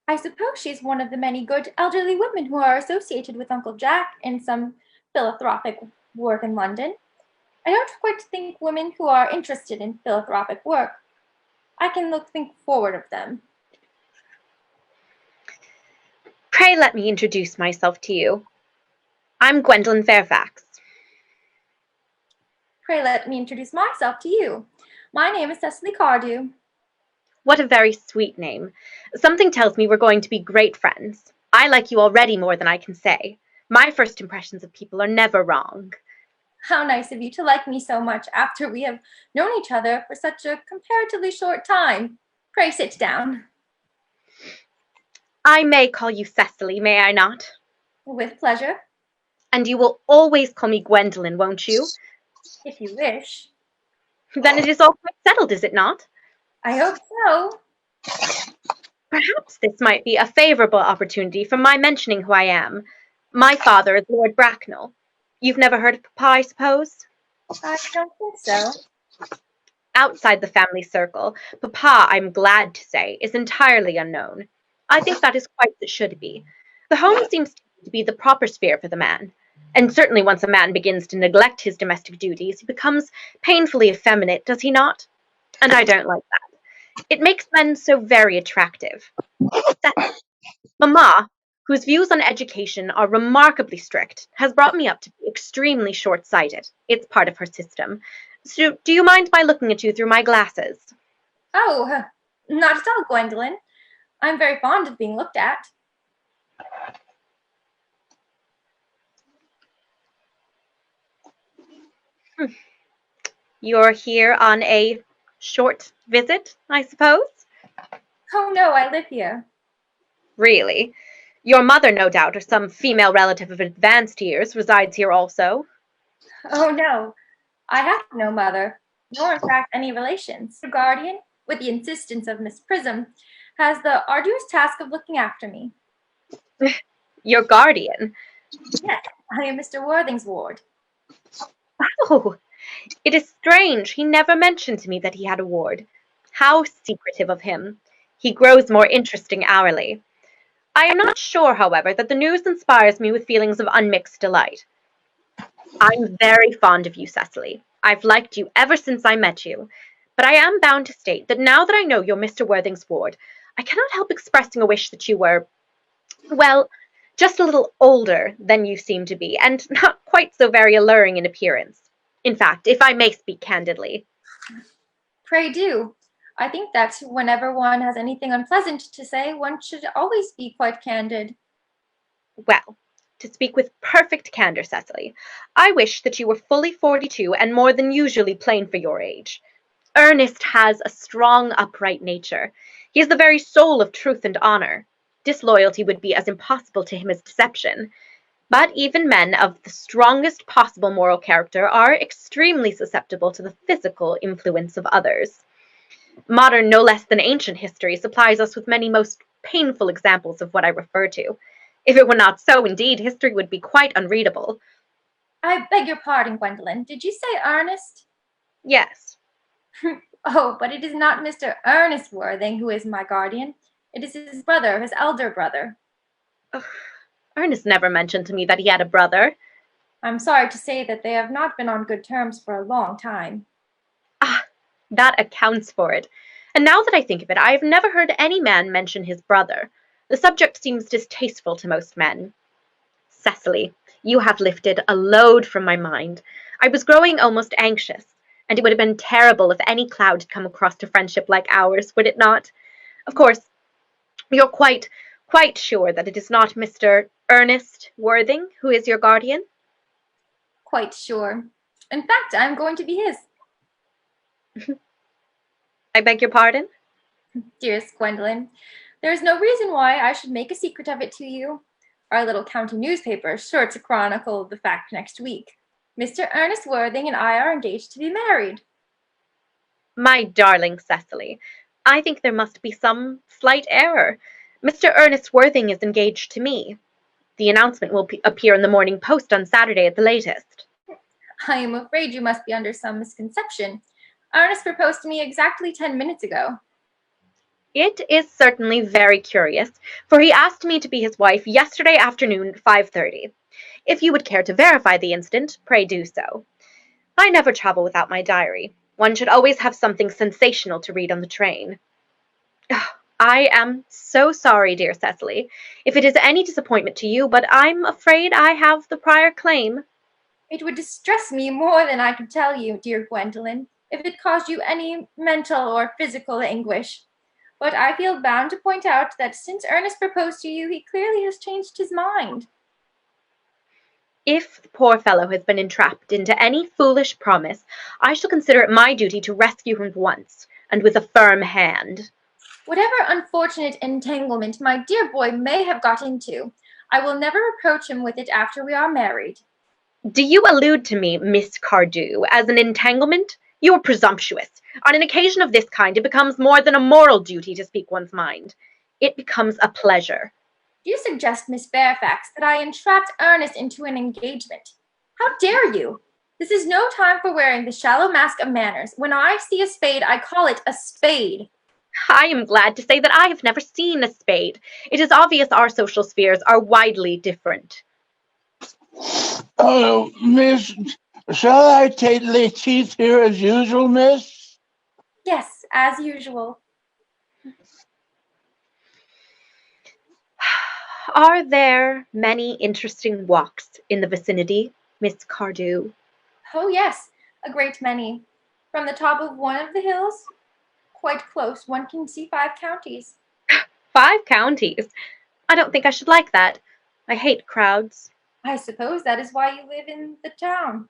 I suppose she's one of the many good elderly women who are associated with Uncle Jack in some philanthropic work in London. I don't quite think women who are interested in philanthropic work. I can think forward of them. Pray let me introduce myself to you. I'm Gwendolen Fairfax. Pray let me introduce myself to you. My name is Cecily Cardew. What a very sweet name. Something tells me we're going to be great friends. I like you already more than I can say. My first impressions of people are never wrong. How nice of you to like me so much after we have known each other for such a comparatively short time. Pray sit down. I may call you Cecily, may I not? With pleasure. And you will always call me Gwendolen, won't you? If you wish. Then it is all quite settled, is it not? I hope so. Perhaps this might be a favourable opportunity for my mentioning who I am. My father is Lord Bracknell. You've never heard of Papa, I suppose? I don't think so. Outside the family circle, Papa, I'm glad to say, is entirely unknown. I think that is quite as it should be. The home seems to be the proper sphere for the man. And certainly once a man begins to neglect his domestic duties, he becomes painfully effeminate, does he not? And I don't like that. It makes men so very attractive. Mamma, whose views on education are remarkably strict, has brought me up to be extremely short-sighted. It's part of her system. So, do you mind my looking at you through my glasses? Oh, not at all, Gwendolen. I'm very fond of being looked at. You're here on a short visit, I suppose? Oh no, I live here. Really? Your mother, no doubt, or some female relative of advanced years, resides here also? Oh no, I have no mother, nor in fact any relations. The guardian, with the insistence of Miss Prism, has the arduous task of looking after me. Your guardian? Yes, I am Mr. Worthing's ward. Oh, it is strange. He never mentioned to me that he had a ward. How secretive of him. He grows more interesting hourly. I am not sure, however, that the news inspires me with feelings of unmixed delight. I'm very fond of you, Cecily. I've liked you ever since I met you. But I am bound to state that now that I know you're Mr. Worthing's ward, I cannot help expressing a wish that you were, well, just a little older than you seem to be, and not quite so very alluring in appearance. In fact, if I may speak candidly. Pray do. I think that whenever one has anything unpleasant to say, one should always be quite candid. Well, to speak with perfect candor, Cecily, I wish that you were fully 42 and more than usually plain for your age. Ernest has a strong, upright nature. He is the very soul of truth and honor. Disloyalty would be as impossible to him as deception. But even men of the strongest possible moral character are extremely susceptible to the physical influence of others. Modern, no less than ancient history supplies us with many most painful examples of what I refer to. If it were not so, indeed, history would be quite unreadable. I beg your pardon, Gwendolen. Did you say Ernest? Yes. Oh, but it is not Mr. Ernest Worthing who is my guardian. It is his brother, his elder brother. Ugh, Ernest never mentioned to me that he had a brother. I'm sorry to say that they have not been on good terms for a long time. Ah, that accounts for it. And now that I think of it, I have never heard any man mention his brother. The subject seems distasteful to most men. Cecily, you have lifted a load from my mind. I was growing almost anxious, and it would have been terrible if any cloud had come across a friendship like ours, would it not? Of course, you're quite sure that it is not Mr. Ernest Worthing who is your guardian? Quite sure. In fact, I'm going to be his. I beg your pardon? Dearest Gwendolen, there is no reason why I should make a secret of it to you. Our little county newspaper is sure to chronicle the fact next week. Mr. Ernest Worthing and I are engaged to be married. My darling Cecily, I think there must be some slight error. Mr. Ernest Worthing is engaged to me. The announcement will appear in the Morning Post on Saturday at the latest. I am afraid you must be under some misconception. Ernest proposed to me exactly 10 minutes ago. It is certainly very curious, for he asked me to be his wife yesterday afternoon at 5:30. If you would care to verify the incident, pray do so. I never travel without my diary. One should always have something sensational to read on the train. I am so sorry, dear Cecily, if it is any disappointment to you, but I'm afraid I have the prior claim. It would distress me more than I could tell you, dear Gwendolen, if it caused you any mental or physical anguish. But I feel bound to point out that since Ernest proposed to you, he clearly has changed his mind. If the poor fellow has been entrapped into any foolish promise, I shall consider it my duty to rescue him at once, and with a firm hand. Whatever unfortunate entanglement my dear boy may have got into, I will never reproach him with it after we are married. Do you allude to me, Miss Cardew, as an entanglement? You are presumptuous. On an occasion of this kind, it becomes more than a moral duty to speak one's mind. It becomes a pleasure. Do you suggest, Miss Fairfax, that I entrapped Ernest into an engagement? How dare you? This is no time for wearing the shallow mask of manners. When I see a spade, I call it a spade. I am glad to say that I have never seen a spade. It is obvious our social spheres are widely different. Oh, miss, shall I take the teeth here as usual, miss? Yes, as usual. Are there many interesting walks in the vicinity, Miss Cardew? Oh, yes, a great many. From the top of one of the hills, quite close, one can see 5 counties. 5 counties? I don't think I should like that. I hate crowds. I suppose that is why you live in the town.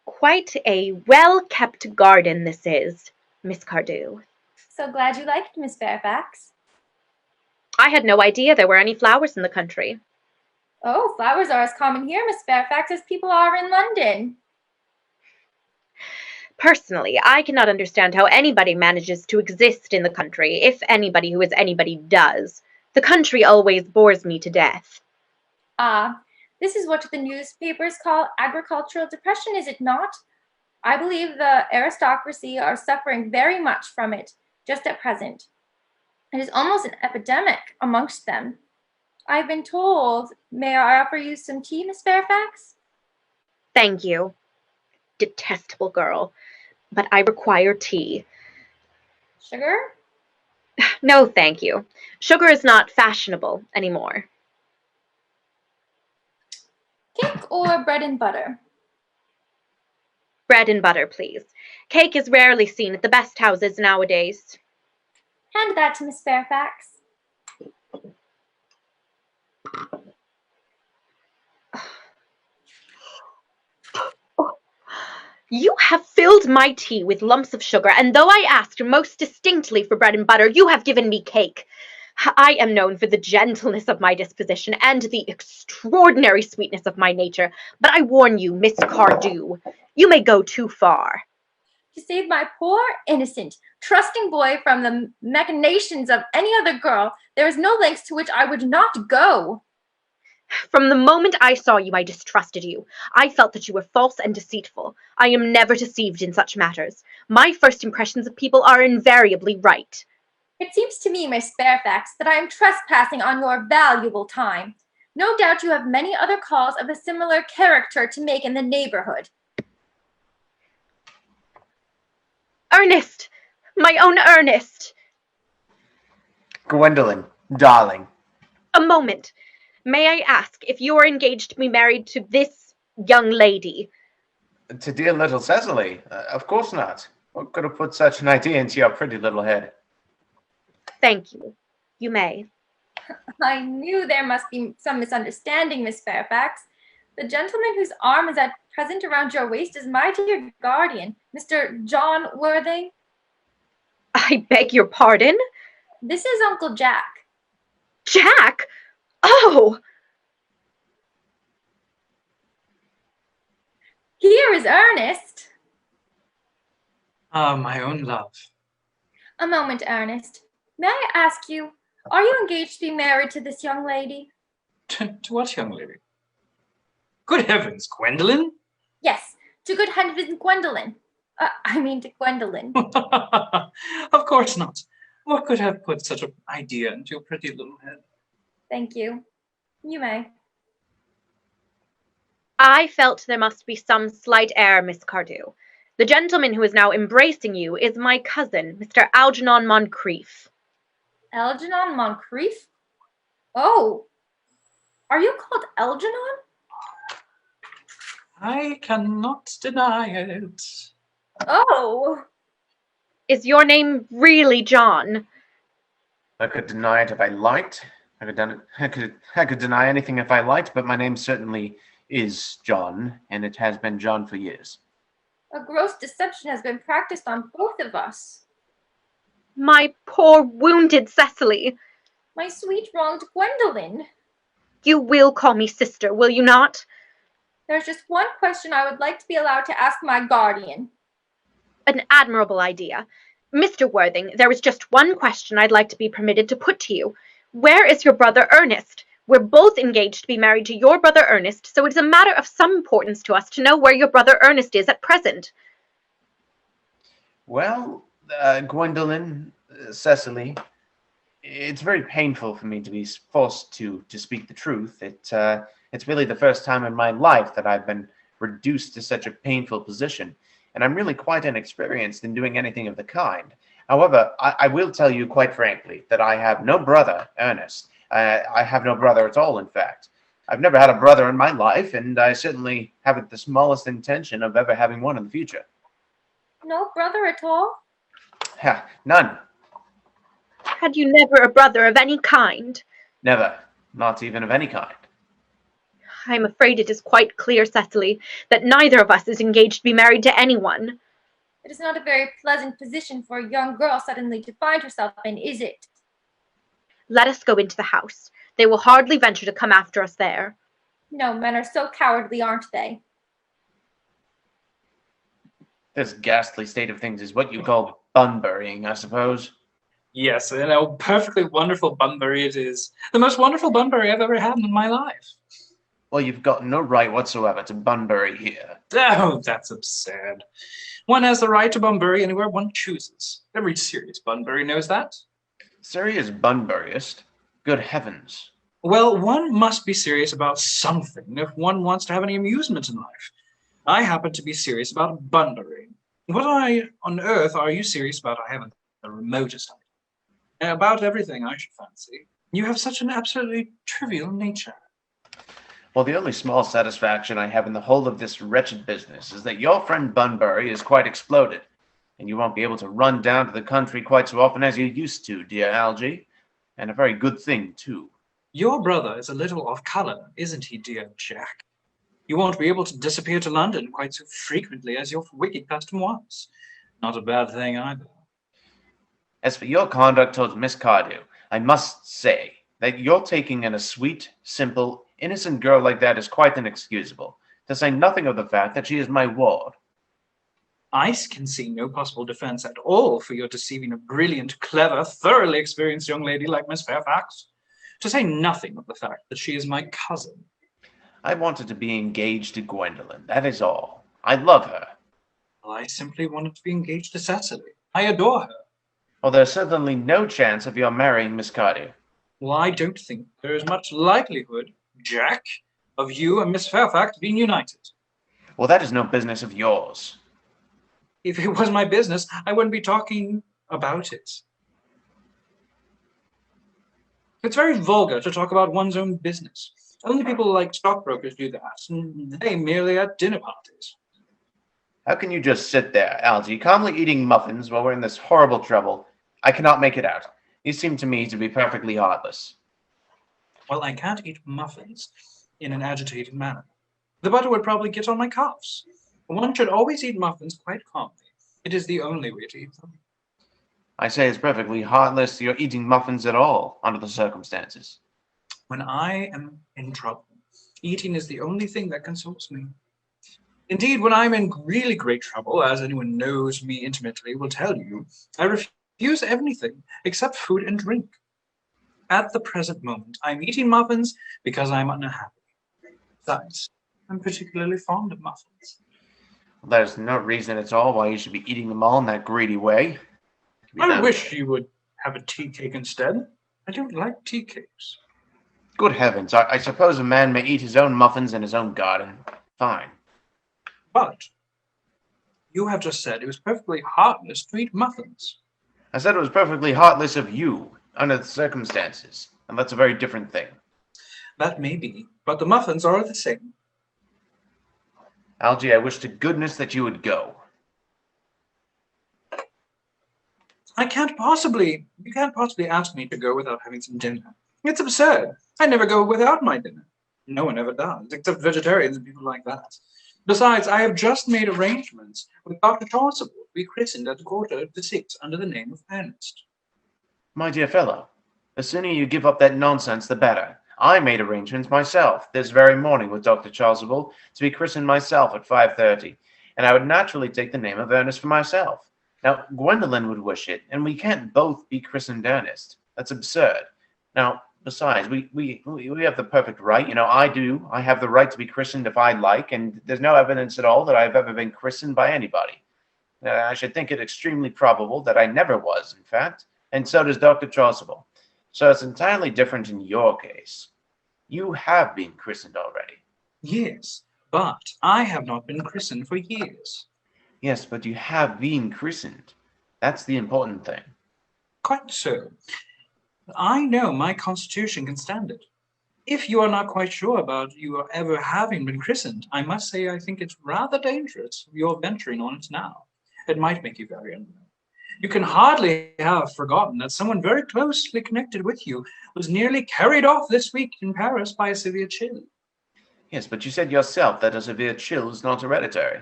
Quite a well-kept garden this is, Miss Cardew. So glad you like it, Miss Fairfax. I had no idea there were any flowers in the country. Oh, flowers are as common here, Miss Fairfax, as people are in London. Personally, I cannot understand how anybody manages to exist in the country, if anybody who is anybody does. The country always bores me to death. Ah, this is what the newspapers call agricultural depression, is it not? I believe the aristocracy are suffering very much from it, just at present. It is almost an epidemic amongst them. I've been told. May I offer you some tea, Miss Fairfax? Thank you. Detestable girl. But I require tea. Sugar? No, thank you. Sugar is not fashionable anymore. Cake or bread and butter? Bread and butter, please. Cake is rarely seen at the best houses nowadays. Hand that to Miss Fairfax. You have filled my tea with lumps of sugar, and though I asked most distinctly for bread and butter, you have given me cake. I am known for the gentleness of my disposition and the extraordinary sweetness of my nature, but I warn you, Miss Cardew, you may go too far. To save my poor, innocent, trusting boy from the machinations of any other girl, there is no lengths to which I would not go. From the moment I saw you, I distrusted you. I felt that you were false and deceitful. I am never deceived in such matters. My first impressions of people are invariably right. It seems to me, Miss Fairfax, that I am trespassing on your valuable time. No doubt you have many other calls of a similar character to make in the neighborhood. Ernest! My own Ernest! Gwendolen, darling. A moment. May I ask if you are engaged to be married to this young lady? To dear little Cecily? Of course not. What could have put such an idea into your pretty little head? Thank you. You may. I knew there must be some misunderstanding, Miss Fairfax. The gentleman whose arm is at present around your waist is my dear guardian, Mr. John Worthing. I beg your pardon? This is Uncle Jack. Jack? Oh! Here is Ernest. Ah, my own love. A moment, Ernest. May I ask you, are you engaged to be married to this young lady? To what young lady? Good heavens, Gwendolen? Yes, to good heavens, Gwendolen. To Gwendolen. Of course not. What could have put such an idea into your pretty little head? Thank you. You may. I felt there must be some slight error, Miss Cardew. The gentleman who is now embracing you is my cousin, Mr. Algernon Moncrieff. Algernon Moncrieff? Oh, are you called Algernon? I cannot deny it. Oh. Is your name really John? I could deny it if I liked. I could deny anything if I liked, but my name certainly is John, and it has been John for years. A gross deception has been practiced on both of us. My poor wounded Cecily. My sweet wronged Gwendolen. You will call me sister, will you not? There's just one question I would like to be allowed to ask my guardian. An admirable idea. Mr. Worthing, there is just one question I'd like to be permitted to put to you. Where is your brother Ernest? We're both engaged to be married to your brother Ernest, so it is a matter of some importance to us to know where your brother Ernest is at present. Well, Gwendolen, Cecily, it's very painful for me to be forced to speak the truth. It's really the first time in my life that I've been reduced to such a painful position, and I'm really quite inexperienced in doing anything of the kind. However, I will tell you quite frankly that I have no brother, Ernest. I have no brother at all, in fact. I've never had a brother in my life, and I certainly haven't the smallest intention of ever having one in the future. No brother at all? Ha, none. Had you never a brother of any kind? Never. Not even of any kind. I'm afraid it is quite clear, Cecily, that neither of us is engaged to be married to anyone. It is not a very pleasant position for a young girl suddenly to find herself in, is it? Let us go into the house. They will hardly venture to come after us there. No, men are so cowardly, aren't they? This ghastly state of things is what you call bun-burying, I suppose. Yes, and a perfectly wonderful bunbury it is. The most wonderful bunbury I've ever had in my life. Well, you've got no right whatsoever to bunbury here. Oh, that's absurd. One has the right to bunbury anywhere one chooses. Every serious bunbury knows that. Serious bunburyist? Good heavens. Well, one must be serious about something if one wants to have any amusement in life. I happen to be serious about bunburying. What on earth are you serious about? I haven't the remotest idea. About everything, I should fancy. You have such an absolutely trivial nature. Well, the only small satisfaction I have in the whole of this wretched business is that your friend Bunbury is quite exploded, and you won't be able to run down to the country quite so often as you used to, dear Algy. And a very good thing, too. Your brother is a little off colour, isn't he, dear Jack? You won't be able to disappear to London quite so frequently as your wicked custom was. Not a bad thing, either. As for your conduct towards Miss Cardew, I must say that your taking in a sweet, simple, innocent girl like that is quite inexcusable, to say nothing of the fact that she is my ward. I can see no possible defense at all for your deceiving a brilliant, clever, thoroughly experienced young lady like Miss Fairfax, to say nothing of the fact that she is my cousin. I wanted to be engaged to Gwendolen, that is all. I love her. Well, I simply wanted to be engaged to Cecily. I adore her. Well, there's certainly no chance of your marrying Miss Cardew. Well, I don't think there is much likelihood, Jack, of you and Miss Fairfax being united. Well, that is no business of yours. If it was my business, I wouldn't be talking about it. It's very vulgar to talk about one's own business. Only people like stockbrokers do that, and they merely at dinner parties. How can you just sit there, Algy, calmly eating muffins while we're in this horrible trouble? I cannot make it out. You seem to me to be perfectly heartless. Well, I can't eat muffins in an agitated manner. The butter would probably get on my cuffs. One should always eat muffins quite calmly. It is the only way to eat them. I say it's perfectly heartless you're eating muffins at all, under the circumstances. When I am in trouble, eating is the only thing that consoles me. Indeed, when I'm in really great trouble, as anyone knows me intimately will tell you, I refuse everything except food and drink. At the present moment, I'm eating muffins because I'm unhappy. Besides, I'm particularly fond of muffins. Well, there's no reason at all why you should be eating them all in that greedy way. I wish you would have a tea cake instead. I don't like tea cakes. Good heavens, I suppose a man may eat his own muffins in his own garden. Fine. But you have just said it was perfectly heartless to eat muffins. I said it was perfectly heartless of you, under the circumstances, and that's a very different thing. That may be, but the muffins are the same. Algy, I wish to goodness that you would go. You can't possibly ask me to go without having some dinner. It's absurd. I never go without my dinner. No one ever does, except vegetarians and people like that. Besides, I have just made arrangements with Dr. Chasuble to be christened at 5:45 under the name of Ernest. My dear fellow, the sooner you give up that nonsense, the better. I made arrangements myself this very morning with Dr. Chasuble to be christened myself at 5:30, and I would naturally take the name of Ernest for myself. Now, Gwendolen would wish it, and we can't both be christened Ernest. That's absurd. Now, besides, we have the perfect right. You know, I do. I have the right to be christened if I like, and there's no evidence at all that I've ever been christened by anybody. I should think it extremely probable that I never was, in fact, and so does Dr. Chasuble. So it's entirely different in your case. You have been christened already. Yes, but I have not been christened for years. Yes, but you have been christened. That's the important thing. Quite so. I know my constitution can stand it. If you are not quite sure about your ever having been christened, I must say I think it's rather dangerous you're venturing on it now. It might make you very unwell. You can hardly have forgotten that someone very closely connected with you was nearly carried off this week in Paris by a severe chill. Yes, but you said yourself that a severe chill is not hereditary.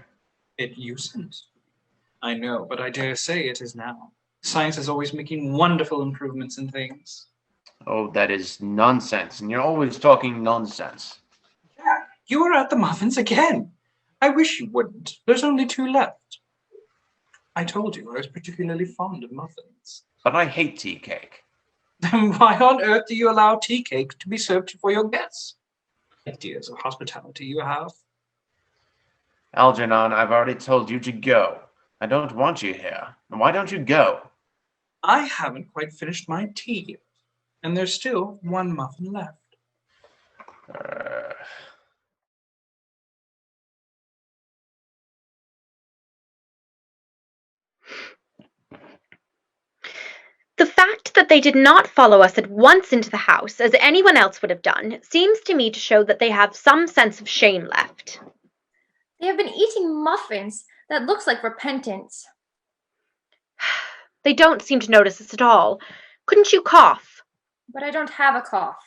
It usen't. I know, but I dare say it is now. Science is always making wonderful improvements in things. Oh, that is nonsense, and you're always talking nonsense. You are at the muffins again. I wish you wouldn't. There's only 2 left. I told you I was particularly fond of muffins. But I hate tea cake. Then why on earth do you allow tea cake to be served for your guests? Ideas of hospitality you have. Algernon, I've already told you to go. I don't want you here. Why don't you go? I haven't quite finished my tea yet, and there's still 1 muffin left. The fact that they did not follow us at once into the house, as anyone else would have done, seems to me to show that they have some sense of shame left. They have been eating muffins. That looks like repentance. They don't seem to notice us at all. Couldn't you cough? But I don't have a cough.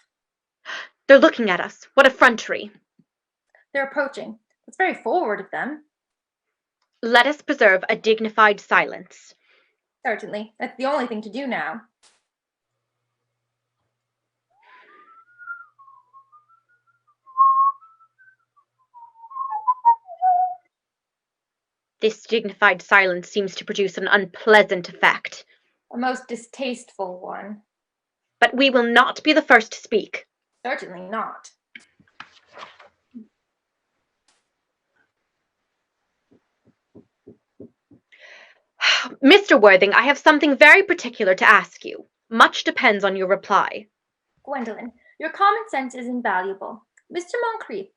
They're looking at us. What effrontery. They're approaching. That's very forward of them. Let us preserve a dignified silence. Certainly. That's the only thing to do now. This dignified silence seems to produce an unpleasant effect. A most distasteful one. But we will not be the first to speak. Certainly not. Mr. Worthing, I have something very particular to ask you. Much depends on your reply. Gwendolen, your common sense is invaluable. Mr. Moncrieff,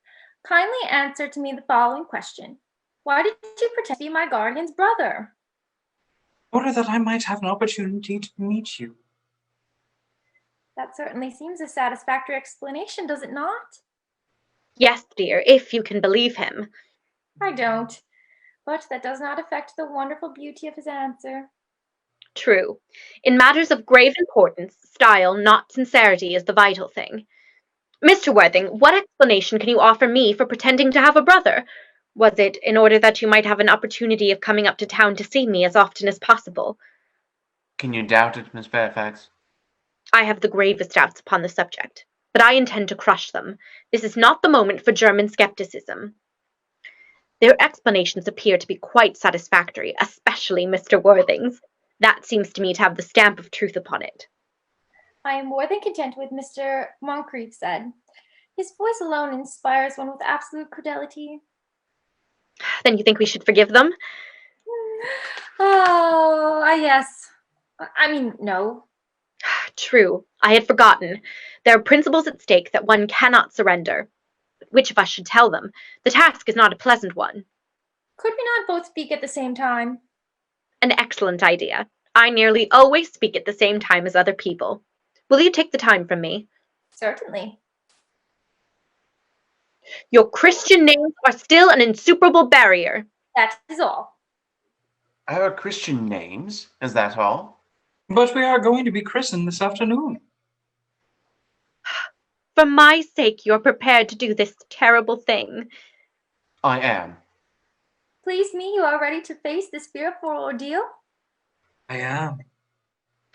kindly answer to me the following question. Why did you pretend to be my guardian's brother? In order that I might have an opportunity to meet you. That certainly seems a satisfactory explanation, does it not? Yes, dear, if you can believe him. I don't. But that does not affect the wonderful beauty of his answer. True. In matters of grave importance, style, not sincerity, is the vital thing. Mr. Worthing, what explanation can you offer me for pretending to have a brother? Was it in order that you might have an opportunity of coming up to town to see me as often as possible? Can you doubt it, Miss Fairfax? I have the gravest doubts upon the subject, but I intend to crush them. This is not the moment for German skepticism. Their explanations appear to be quite satisfactory, especially Mr. Worthing's. That seems to me to have the stamp of truth upon it. I am more than content with Mr. Moncrieff said. His voice alone inspires one with absolute credulity. Then you think we should forgive them? Oh, yes. I mean, no. True. I had forgotten. There are principles at stake that one cannot surrender. But which of us should tell them? The task is not a pleasant one. Could we not both speak at the same time? An excellent idea. I nearly always speak at the same time as other people. Will you take the time from me? Certainly. Your Christian names are still an insuperable barrier. That is all. Our Christian names? Is that all? But we are going to be christened this afternoon. For my sake, you're prepared to do this terrible thing. I am. Please me, you are ready to face this fearful ordeal? I am.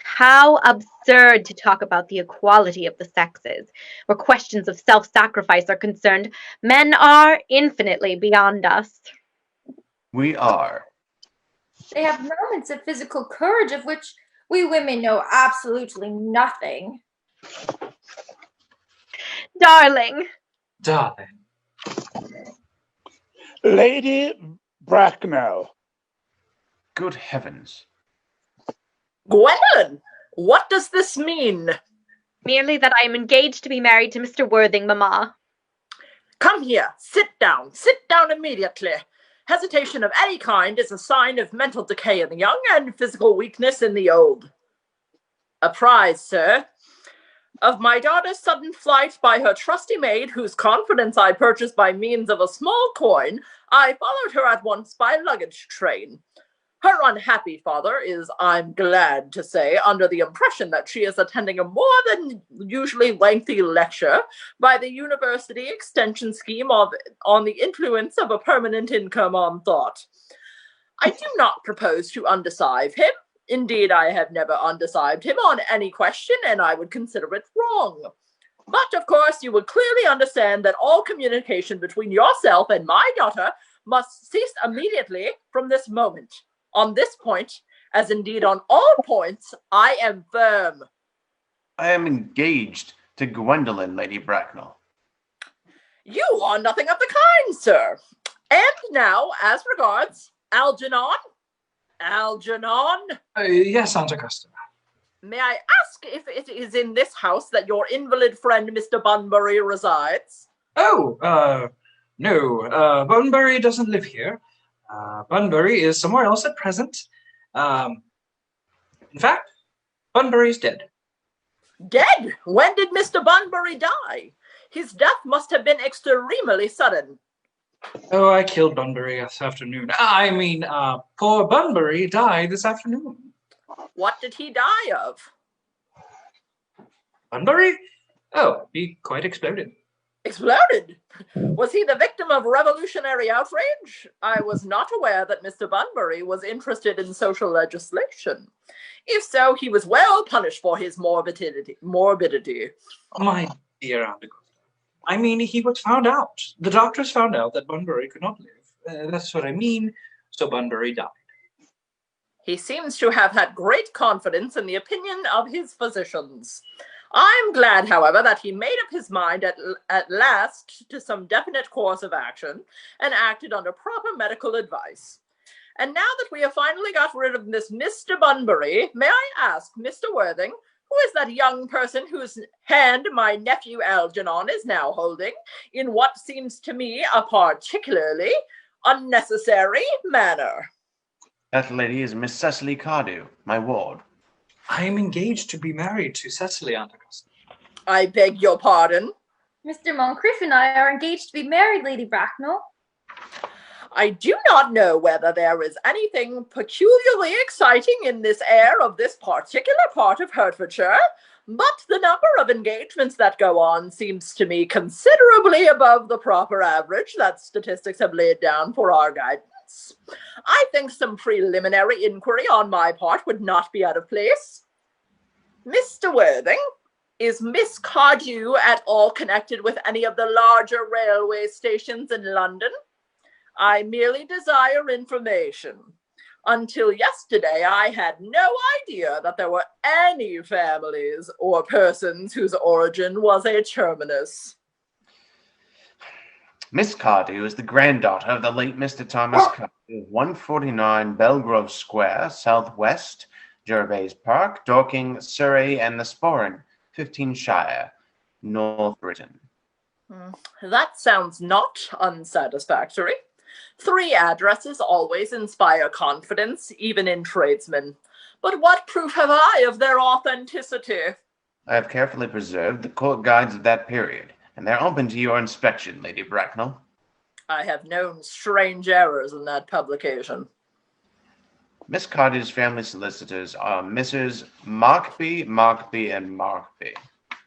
How absurd to talk about the equality of the sexes. Where questions of self-sacrifice are concerned, men are infinitely beyond us. We are. They have moments of physical courage of which we women know absolutely nothing. Darling. Darling. Lady Bracknell. Good heavens. Gwendolen, what does this mean? Merely that I am engaged to be married to Mr. Worthing, Mamma. Come here. Sit down. Sit down immediately. Hesitation of any kind is a sign of mental decay in the young and physical weakness in the old. Apprised, sir, of my daughter's sudden flight by her trusty maid, whose confidence I purchased by means of a small coin, I followed her at once by luggage train. Her unhappy father is, I'm glad to say, under the impression that she is attending a more than usually lengthy lecture by the University Extension Scheme on the influence of a permanent income on thought. I do not propose to undeceive him. Indeed, I have never undeceived him on any question, and I would consider it wrong. But, of course, you would clearly understand that all communication between yourself and my daughter must cease immediately from this moment. On this point, as indeed on all points, I am firm. I am engaged to Gwendolen, Lady Bracknell. You are nothing of the kind, sir. And now, as regards Algernon. Algernon? Yes, Aunt Augusta. May I ask if it is in this house that your invalid friend Mr. Bunbury resides? Oh, no. Bunbury doesn't live here. Bunbury is somewhere else at present. In fact, Bunbury's dead. Dead? When did Mr. Bunbury die? His death must have been extremely sudden. Oh, I killed Bunbury this afternoon. Poor Bunbury died this afternoon. What did he die of? Bunbury? Oh, he quite exploded. Exploded? Was he the victim of revolutionary outrage? I was not aware that Mr. Bunbury was interested in social legislation. If so, he was well punished for his morbidity. My dear Aunt Augusta. He was found out. The doctors found out that Bunbury could not live. That's what I mean. So Bunbury died. He seems to have had great confidence in the opinion of his physicians. I'm glad, however, that he made up his mind at last to some definite course of action and acted under proper medical advice. And now that we have finally got rid of this Mr. Bunbury, may I ask, Mr. Worthing, who is that young person whose hand my nephew Algernon is now holding in what seems to me a particularly unnecessary manner? That lady is Miss Cecily Cardew, my ward. I am engaged to be married to Cecily, Aunt Augusta. I beg your pardon? Mr. Moncrieff and I are engaged to be married, Lady Bracknell. I do not know whether there is anything peculiarly exciting in this air of this particular part of Hertfordshire, but the number of engagements that go on seems to me considerably above the proper average that statistics have laid down for our guidance. I think some preliminary inquiry on my part would not be out of place. Mr. Worthing, is Miss Cardew at all connected with any of the larger railway stations in London? I merely desire information. Until yesterday, I had no idea that there were any families or persons whose origin was a terminus. Miss Cardew is the granddaughter of the late Mr. Thomas Cardew, 149 Belgrove Square, Southwest, Gervais Park, Dorking, Surrey, and the Sporran, 15 Shire, North Britain. That sounds not unsatisfactory. 3 addresses always inspire confidence, even in tradesmen. But what proof have I of their authenticity? I have carefully preserved the court guides of that period, and they're open to your inspection, Lady Bracknell. I have known strange errors in that publication. Miss Cardew's family solicitors are Messrs. Markby, and Markby.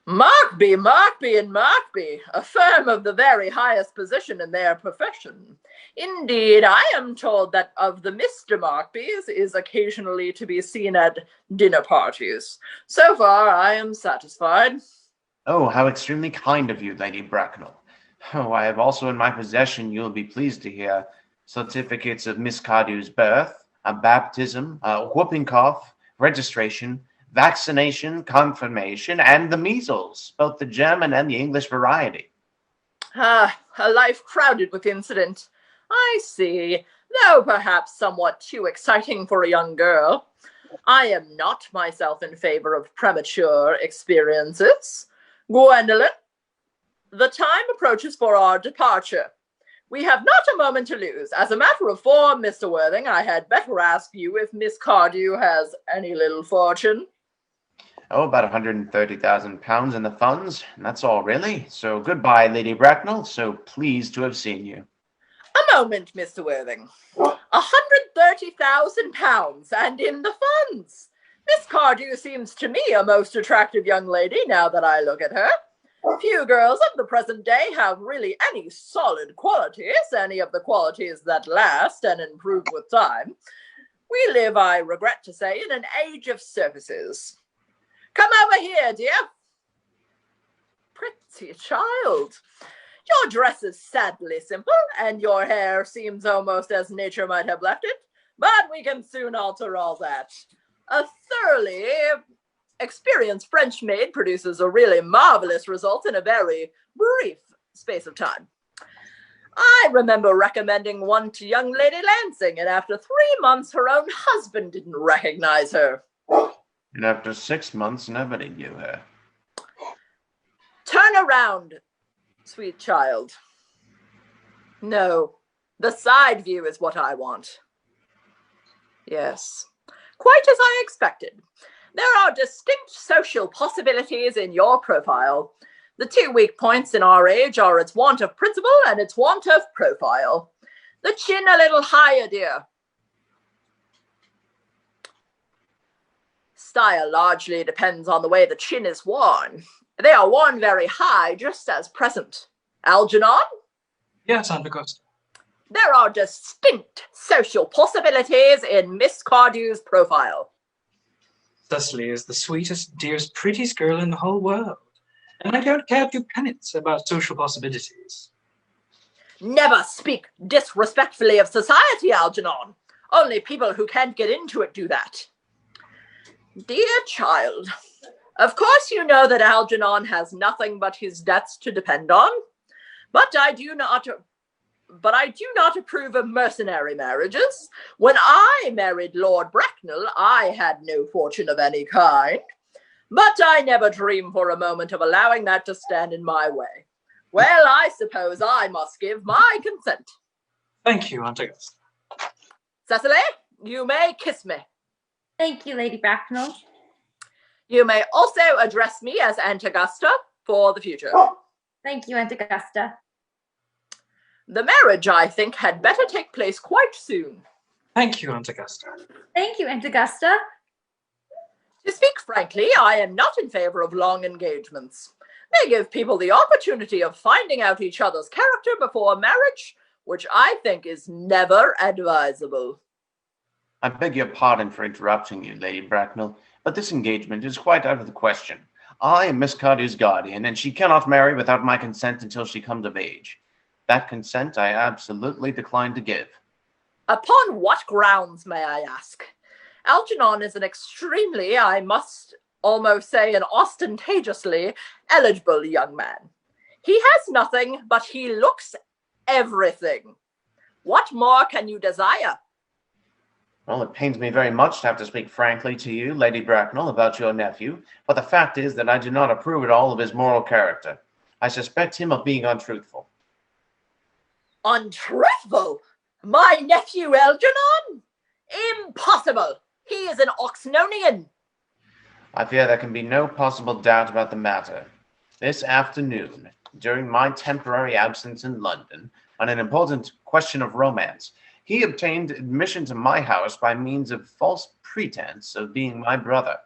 Markby, and Markby, a firm of the very highest position in their profession. Indeed, I am told that of the Mr. Markbys is occasionally to be seen at dinner parties. So far, I am satisfied. Oh, how extremely kind of you, Lady Bracknell. Oh, I have also in my possession, you will be pleased to hear, certificates of Miss Cardew's birth, a baptism, a whooping cough, registration, vaccination, confirmation, and the measles, both the German and the English variety. A life crowded with incident. I see, though perhaps somewhat too exciting for a young girl. I am not myself in favor of premature experiences. Gwendolen, the time approaches for our departure. We have not a moment to lose. As a matter of form, Mr. Worthing, I had better ask you if Miss Cardew has any little fortune. Oh, about £130,000 in the funds, and that's all, really. So goodbye, Lady Bracknell. So pleased to have seen you. A moment, Mr. Worthing. £130,000, and in the funds. Miss Cardew seems to me a most attractive young lady, now that I look at her. Few girls of the present day have really any solid qualities, any of the qualities that last and improve with time. We live, I regret to say, in an age of services. Come over here, dear. Pretty child. Your dress is sadly simple, and your hair seems almost as nature might have left it, but we can soon alter all that. A thoroughly experienced French maid produces a really marvelous result in a very brief space of time. I remember recommending one to young Lady Lansing, and after 3 months her own husband didn't recognize her. And after 6 months, nobody knew her. Turn around, sweet child. No, the side view is what I want. Yes, quite as I expected. There are distinct social possibilities in your profile. The 2 weak points in our age are its want of principle and its want of profile. The chin a little higher, dear. Style largely depends on the way the chin is worn. They are worn very high, just as present. Algernon? Yes, Aunt Augusta. There are distinct social possibilities in Miss Cardew's profile. Cecily is the sweetest, dearest, prettiest girl in the whole world, and I don't care 2 pence about social possibilities. Never speak disrespectfully of society, Algernon. Only people who can't get into it do that. Dear child, of course you know that Algernon has nothing but his debts to depend on, but I do not approve of mercenary marriages. When I married Lord Bracknell, I had no fortune of any kind, but I never dreamed for a moment of allowing that to stand in my way. Well, I suppose I must give my consent. Thank you, Aunt Augusta. Cecily, you may kiss me. Thank you, Lady Bracknell. You may also address me as Aunt Augusta for the future. Thank you, Aunt Augusta. The marriage, I think, had better take place quite soon. Thank you, Aunt Augusta. Thank you, Aunt Augusta. To speak frankly, I am not in favor of long engagements. They give people the opportunity of finding out each other's character before marriage, which I think is never advisable. I beg your pardon for interrupting you, Lady Bracknell, but this engagement is quite out of the question. I am Miss Cardew's guardian, and she cannot marry without my consent until she comes of age. That consent I absolutely decline to give. Upon what grounds, may I ask? Algernon is an extremely, I must almost say an ostentatiously, eligible young man. He has nothing, but he looks everything. What more can you desire? Well, it pains me very much to have to speak frankly to you, Lady Bracknell, about your nephew, but the fact is that I do not approve at all of his moral character. I suspect him of being untruthful. Untruthful? My nephew Algernon? Impossible! He is an Oxonian. I fear there can be no possible doubt about the matter. This afternoon, during my temporary absence in London, on an important question of romance, he obtained admission to my house by means of false pretense of being my brother.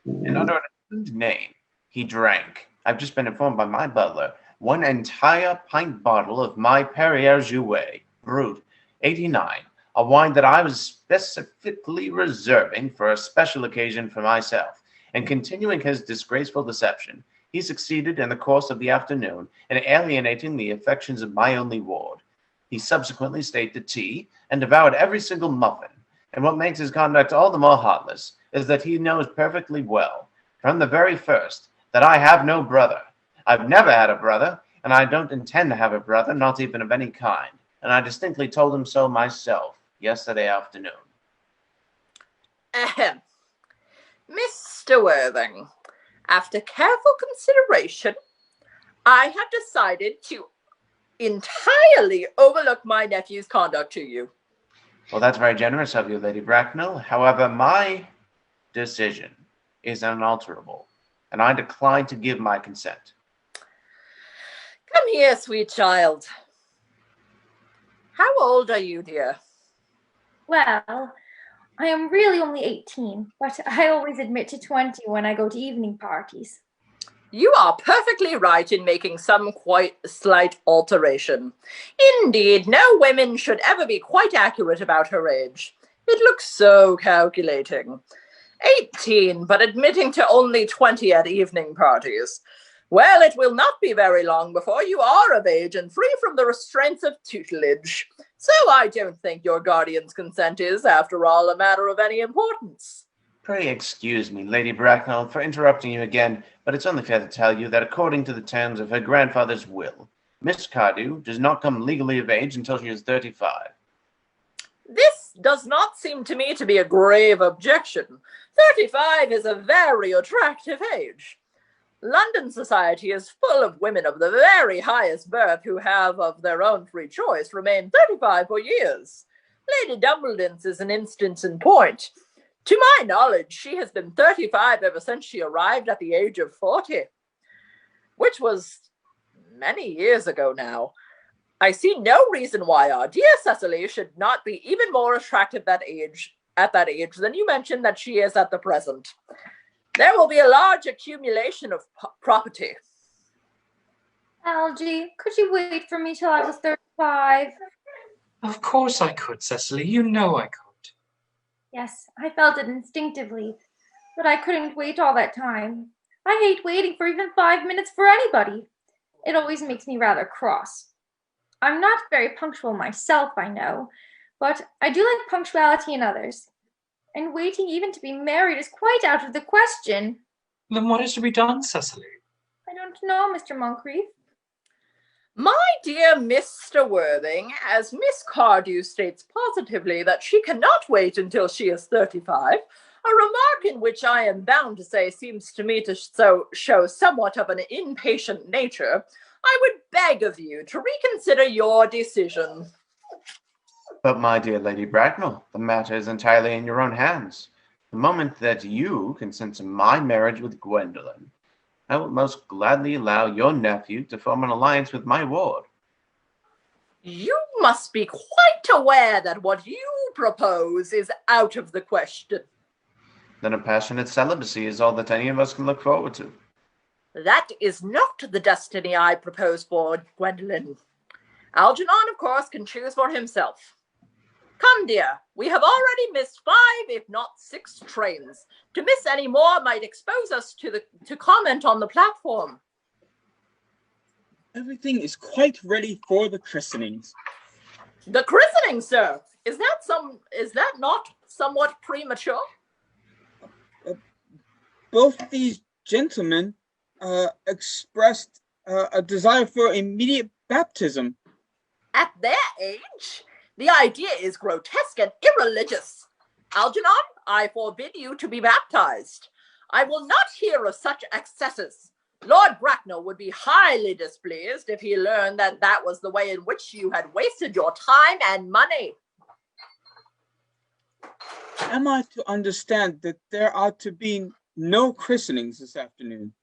And under an assumed name, he drank, I've just been informed by my butler, 1 entire pint bottle of my Perrier Jouet, Brut, 89, a wine that I was specifically reserving for a special occasion for myself. And continuing his disgraceful deception, he succeeded in the course of the afternoon in alienating the affections of my only ward. He subsequently stayed to tea and devoured every single muffin. And what makes his conduct all the more heartless is that he knows perfectly well, from the very first, that I have no brother. I've never had a brother, and I don't intend to have a brother, not even of any kind. And I distinctly told him so myself yesterday afternoon. Ahem. Mr. Worthing, after careful consideration, I have decided to entirely overlook my nephew's conduct to you. Well, that's very generous of you, Lady Bracknell. However, my decision is unalterable, and I decline to give my consent. Come here, sweet child. How old are you, dear? Well, I am really only 18, but I always admit to 20 when I go to evening parties. You are perfectly right in making some quite slight alteration. Indeed, no woman should ever be quite accurate about her age. It looks so calculating. 18, but admitting to only 20 at evening parties. Well, it will not be very long before you are of age and free from the restraints of tutelage. So I don't think your guardian's consent is, after all, a matter of any importance. Pray excuse me, Lady Bracknell, for interrupting you again, but it's only fair to tell you that according to the terms of her grandfather's will, Miss Cardew does not come legally of age until she is 35. This does not seem to me to be a grave objection. 35 is a very attractive age. London society is full of women of the very highest birth who have, of their own free choice, remained 35 for years. Lady Dumbledon's is an instance in point. To my knowledge, she has been 35 ever since she arrived at the age of 40, which was many years ago now. I see no reason why our dear Cecily should not be even more attractive at that age than you mentioned that she is at the present. There will be a large accumulation of property. Algie, could you wait for me till I was 35? Of course I could, Cecily. You know I could. Yes, I felt it instinctively, but I couldn't wait all that time. I hate waiting for even 5 minutes for anybody. It always makes me rather cross. I'm not very punctual myself, I know, but I do like punctuality in others. And waiting even to be married is quite out of the question. Then what is to be done, Cecily? I don't know, Mr. Moncrieff. My dear Mr. Worthing, as Miss Cardew states positively that she cannot wait until she is 35, a remark in which I am bound to say seems to me to show somewhat of an impatient nature, I would beg of you to reconsider your decision. But my dear Lady Bracknell, the matter is entirely in your own hands. The moment that you consent to my marriage with Gwendolen, I will most gladly allow your nephew to form an alliance with my ward. You must be quite aware that what you propose is out of the question. Then a passionate celibacy is all that any of us can look forward to. That is not the destiny I propose for Gwendolen. Algernon, of course, can choose for himself. Come, dear, we have already missed 5, if not 6 trains. To miss any more might expose us to comment on the platform. Everything is quite ready for the christenings. The christening, sir. Is that not somewhat premature? Both these gentlemen expressed a desire for immediate baptism. At their age? The idea is grotesque and irreligious. Algernon, I forbid you to be baptized. I will not hear of such excesses. Lord Bracknell would be highly displeased if he learned that that was the way in which you had wasted your time and money. Am I to understand that there are to be no christenings this afternoon?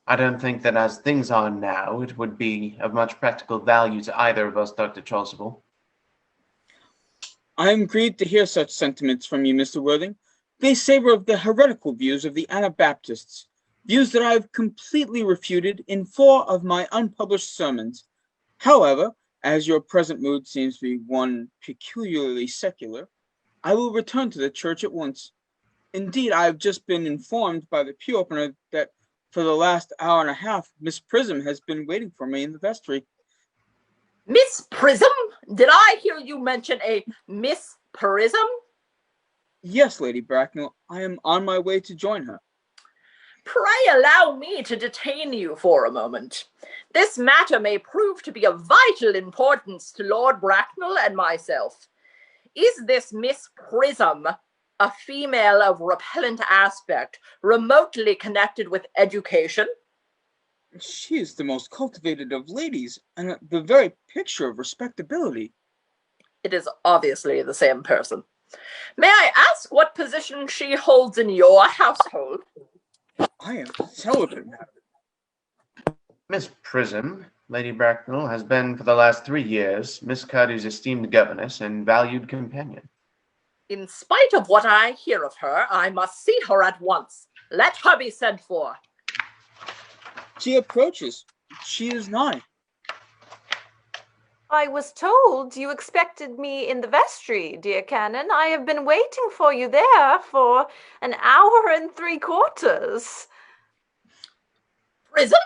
I don't think that as things are now, it would be of much practical value to either of us, Dr. Chasuble. I am grieved to hear such sentiments from you, Mr. Worthing. They savor of the heretical views of the Anabaptists, views that I have completely refuted in 4 of my unpublished sermons. However, as your present mood seems to be one peculiarly secular, I will return to the church at once. Indeed, I have just been informed by the pew opener that for the last hour and a half, Miss Prism has been waiting for me in the vestry. Miss Prism? Did I hear you mention a Miss Prism? Yes, Lady Bracknell, I am on my way to join her. Pray allow me to detain you for a moment. This matter may prove to be of vital importance to Lord Bracknell and myself. Is this Miss Prism a female of repellent aspect, remotely connected with education? She is the most cultivated of ladies, and the very picture of respectability. It is obviously the same person. May I ask what position she holds in your household? I am celibate, madam. Miss Prism, Lady Bracknell, has been for the last 3 years Miss Cardew's esteemed governess and valued companion. In spite of what I hear of her, I must see her at once. Let her be sent for. She approaches. She is nigh. I was told you expected me in the vestry, dear Canon. I have been waiting for you there for an hour and 3/4. Prism?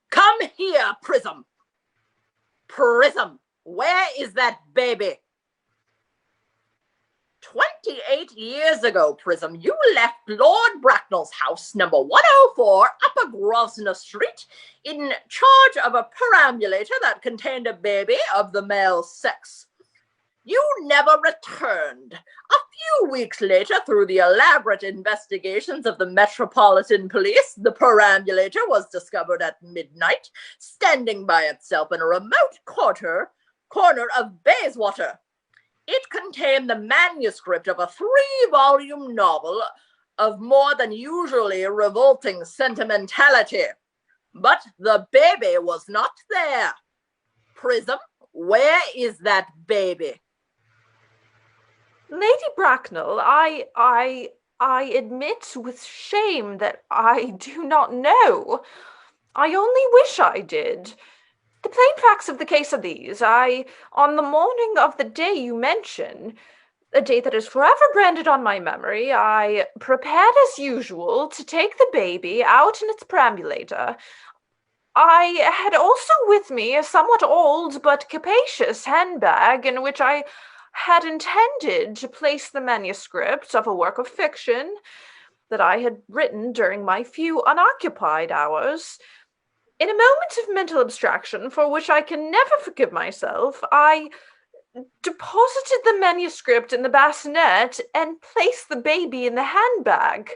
Come here, Prism. Prism, where is that baby? 28 years ago, Prism, you left Lord Bracknell's house, number 104, Upper Grosvenor Street, in charge of a perambulator that contained a baby of the male sex. You never returned. A few weeks later, through the elaborate investigations of the Metropolitan Police, the perambulator was discovered at midnight, standing by itself in a remote corner of Bayswater. It contained the manuscript of a 3-volume novel of more than usually revolting sentimentality. But the baby was not there. Prism, where is that baby? Lady Bracknell, I admit with shame that I do not know. I only wish I did. The plain facts of the case are these. On the morning of the day you mention, a day that is forever branded on my memory, I prepared as usual to take the baby out in its perambulator. I had also with me a somewhat old but capacious handbag in which I had intended to place the manuscript of a work of fiction that I had written during my few unoccupied hours. In a moment of mental abstraction, for which I can never forgive myself, I deposited the manuscript in the bassinet and placed the baby in the handbag.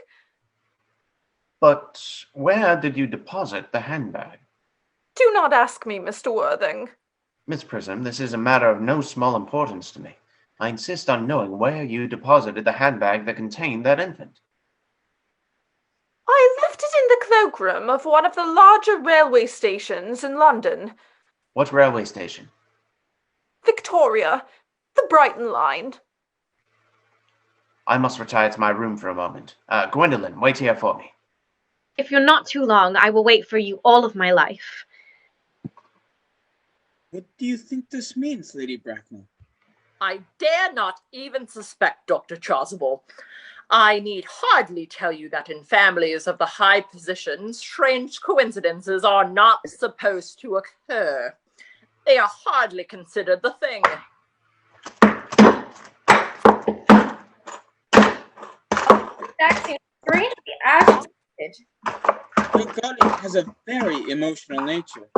But where did you deposit the handbag? Do not ask me, Mr. Worthing. Miss Prism, this is a matter of no small importance to me. I insist on knowing where you deposited the handbag that contained that infant. I left it in the cloakroom of one of the larger railway stations in London. What railway station? Victoria, the Brighton line. I must retire to my room for a moment. Gwendolen, wait here for me. If you're not too long, I will wait for you all of my life. What do you think this means, Lady Bracknell? I dare not even suspect, Dr. Chasuble. I need hardly tell you that in families of the high position, strange coincidences are not supposed to occur. They are hardly considered the thing. That seems strangely agitated. My guardian has a very emotional nature.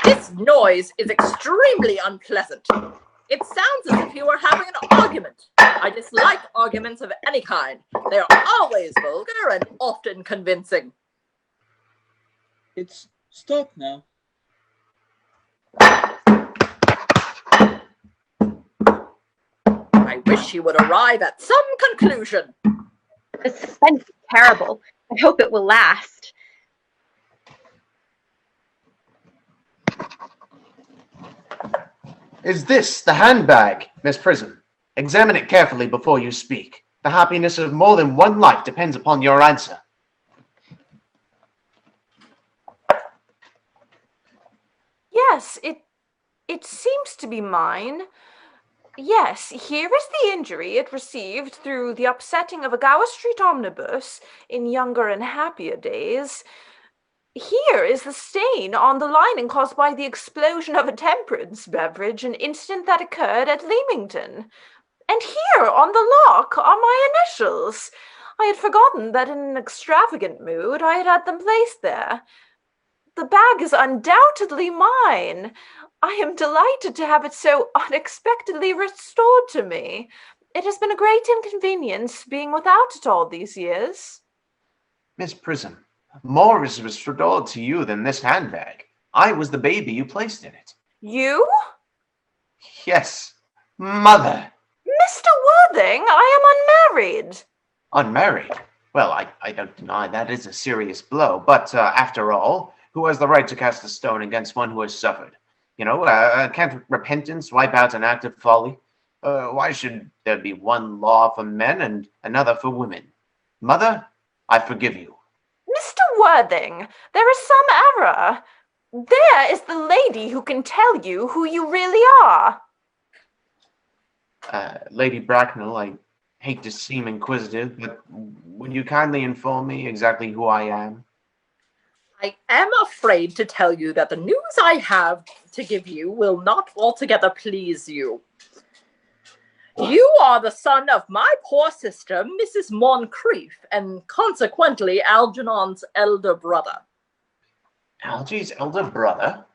This noise is extremely unpleasant. It sounds as if you were having an argument. I dislike arguments of any kind. They are always vulgar and often convincing. It's stopped now. I wish he would arrive at some conclusion. The suspense is terrible. I hope it will last. Is this the handbag, Miss Prism? Examine it carefully before you speak. The happiness of more than one life depends upon your answer. Yes, it seems to be mine. Yes, here is the injury it received through the upsetting of a Gower Street omnibus in younger and happier days. Here is the stain on the lining caused by the explosion of a temperance beverage, an incident that occurred at Leamington. And here on the lock are my initials. I had forgotten that in an extravagant mood I had them placed there. The bag is undoubtedly mine. I am delighted to have it so unexpectedly restored to me. It has been a great inconvenience being without it all these years. Miss Prism, More is restored to you than this handbag. I was the baby you placed in it. You? Yes, mother. Mr. Worthing, I am unmarried. Unmarried? Well, I don't deny that is a serious blow, but after all, who has the right to cast a stone against one who has suffered? Can't repentance wipe out an act of folly? Why should there be one law for men and another for women? Mother, I forgive you. Mr. Worthing, there is some error. There is the lady who can tell you who you really are. Lady Bracknell, I hate to seem inquisitive, but would you kindly inform me exactly who I am? I am afraid to tell you that the news I have to give you will not altogether please you. You are the son of my poor sister, Mrs. Moncrieff, and consequently Algernon's elder brother. Algy's elder brother?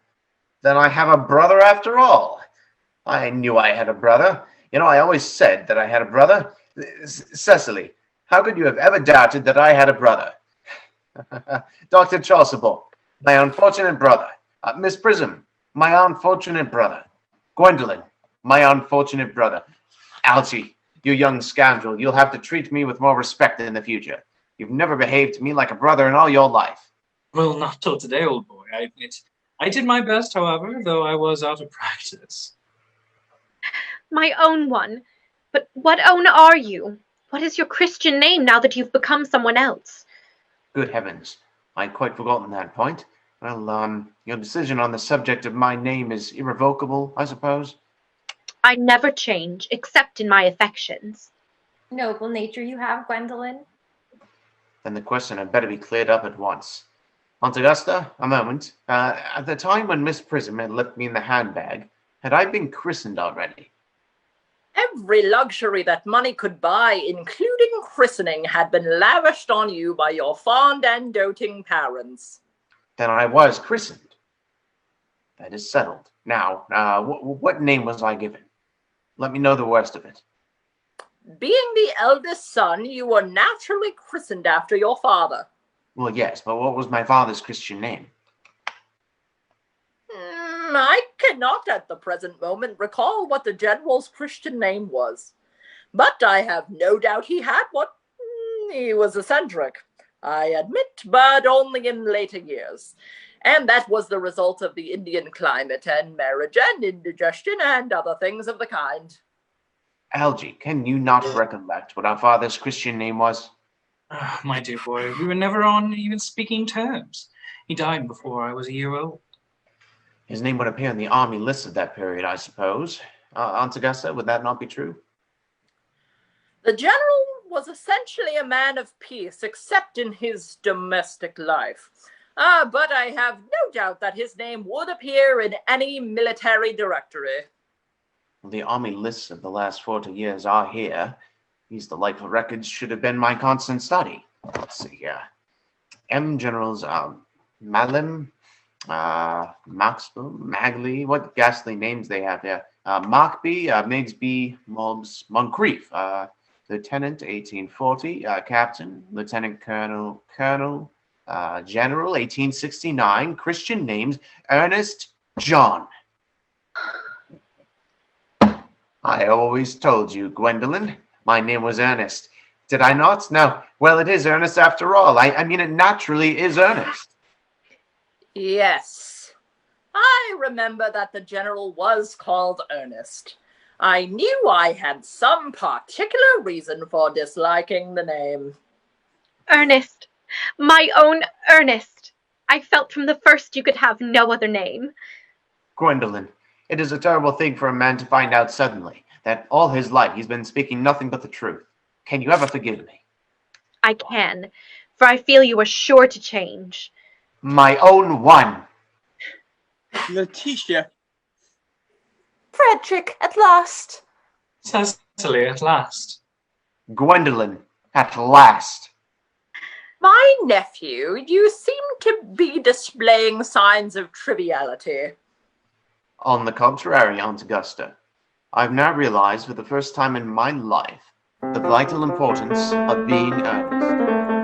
Then I have a brother after all. I knew I had a brother. I always said that I had a brother. Cecily, how could you have ever doubted that I had a brother? Dr. Chasuble, my unfortunate brother. Miss Prism, my unfortunate brother. Gwendolen, my unfortunate brother. Algy, you young scoundrel, you'll have to treat me with more respect in the future. You've never behaved to me like a brother in all your life. Well, not till today, old boy, I admit. I did my best, however, though I was out of practice. My own one. But what own are you? What is your Christian name now that you've become someone else? Good heavens, I'd quite forgotten that point. Well, your decision on the subject of my name is irrevocable, I suppose? I never change, except in my affections. Noble nature you have, Gwendolen. Then the question had better be cleared up at once. Aunt Augusta, a moment. At the time when Miss Prism had left me in the handbag, had I been christened already? Every luxury that money could buy, including christening, had been lavished on you by your fond and doting parents. Then I was christened. That is settled. Now, what name was I given? Let me know the worst of it. Being the eldest son, you were naturally christened after your father. Well, yes, but what was my father's Christian name? I cannot at the present moment recall what the general's Christian name was. But I have no doubt he had one. He was eccentric, I admit, but only in later years. And that was the result of the Indian climate and marriage and indigestion and other things of the kind. Algy, can you not recollect what our father's Christian name was? My dear boy, we were never on even speaking terms. He died before I was a year old. His name would appear in the army lists of that period, I suppose. Aunt Augusta, would that not be true? The general was essentially a man of peace, except in his domestic life. But I have no doubt that his name would appear in any military directory. The army lists of the last 40 years are here. These delightful records should have been my constant study. Let's see here. M. Generals, Malim, Maxwell, Magley, what ghastly names they have here. Mockby, Migsby, Mobbs, Moncrieff, Lieutenant 1840, Captain, Lieutenant Colonel, General 1869, Christian names, Ernest, John. I always told you, Gwendolen, my name was Ernest. Did I not? No. Well, it is Ernest after all. I mean, it naturally is Ernest. Yes. I remember that the general was called Ernest. I knew I had some particular reason for disliking the name. Ernest. My own Ernest. I felt from the first you could have no other name. Gwendolen, it is a terrible thing for a man to find out suddenly that all his life he's been speaking nothing but the truth. Can you ever forgive me? I can, for I feel you are sure to change. My own one. Letitia. Frederick, at last. Cecily, at last. Gwendolen, at last. My nephew, you seem to be displaying signs of triviality. On the contrary, Aunt Augusta, I've now realized for the first time in my life the vital importance of being earnest.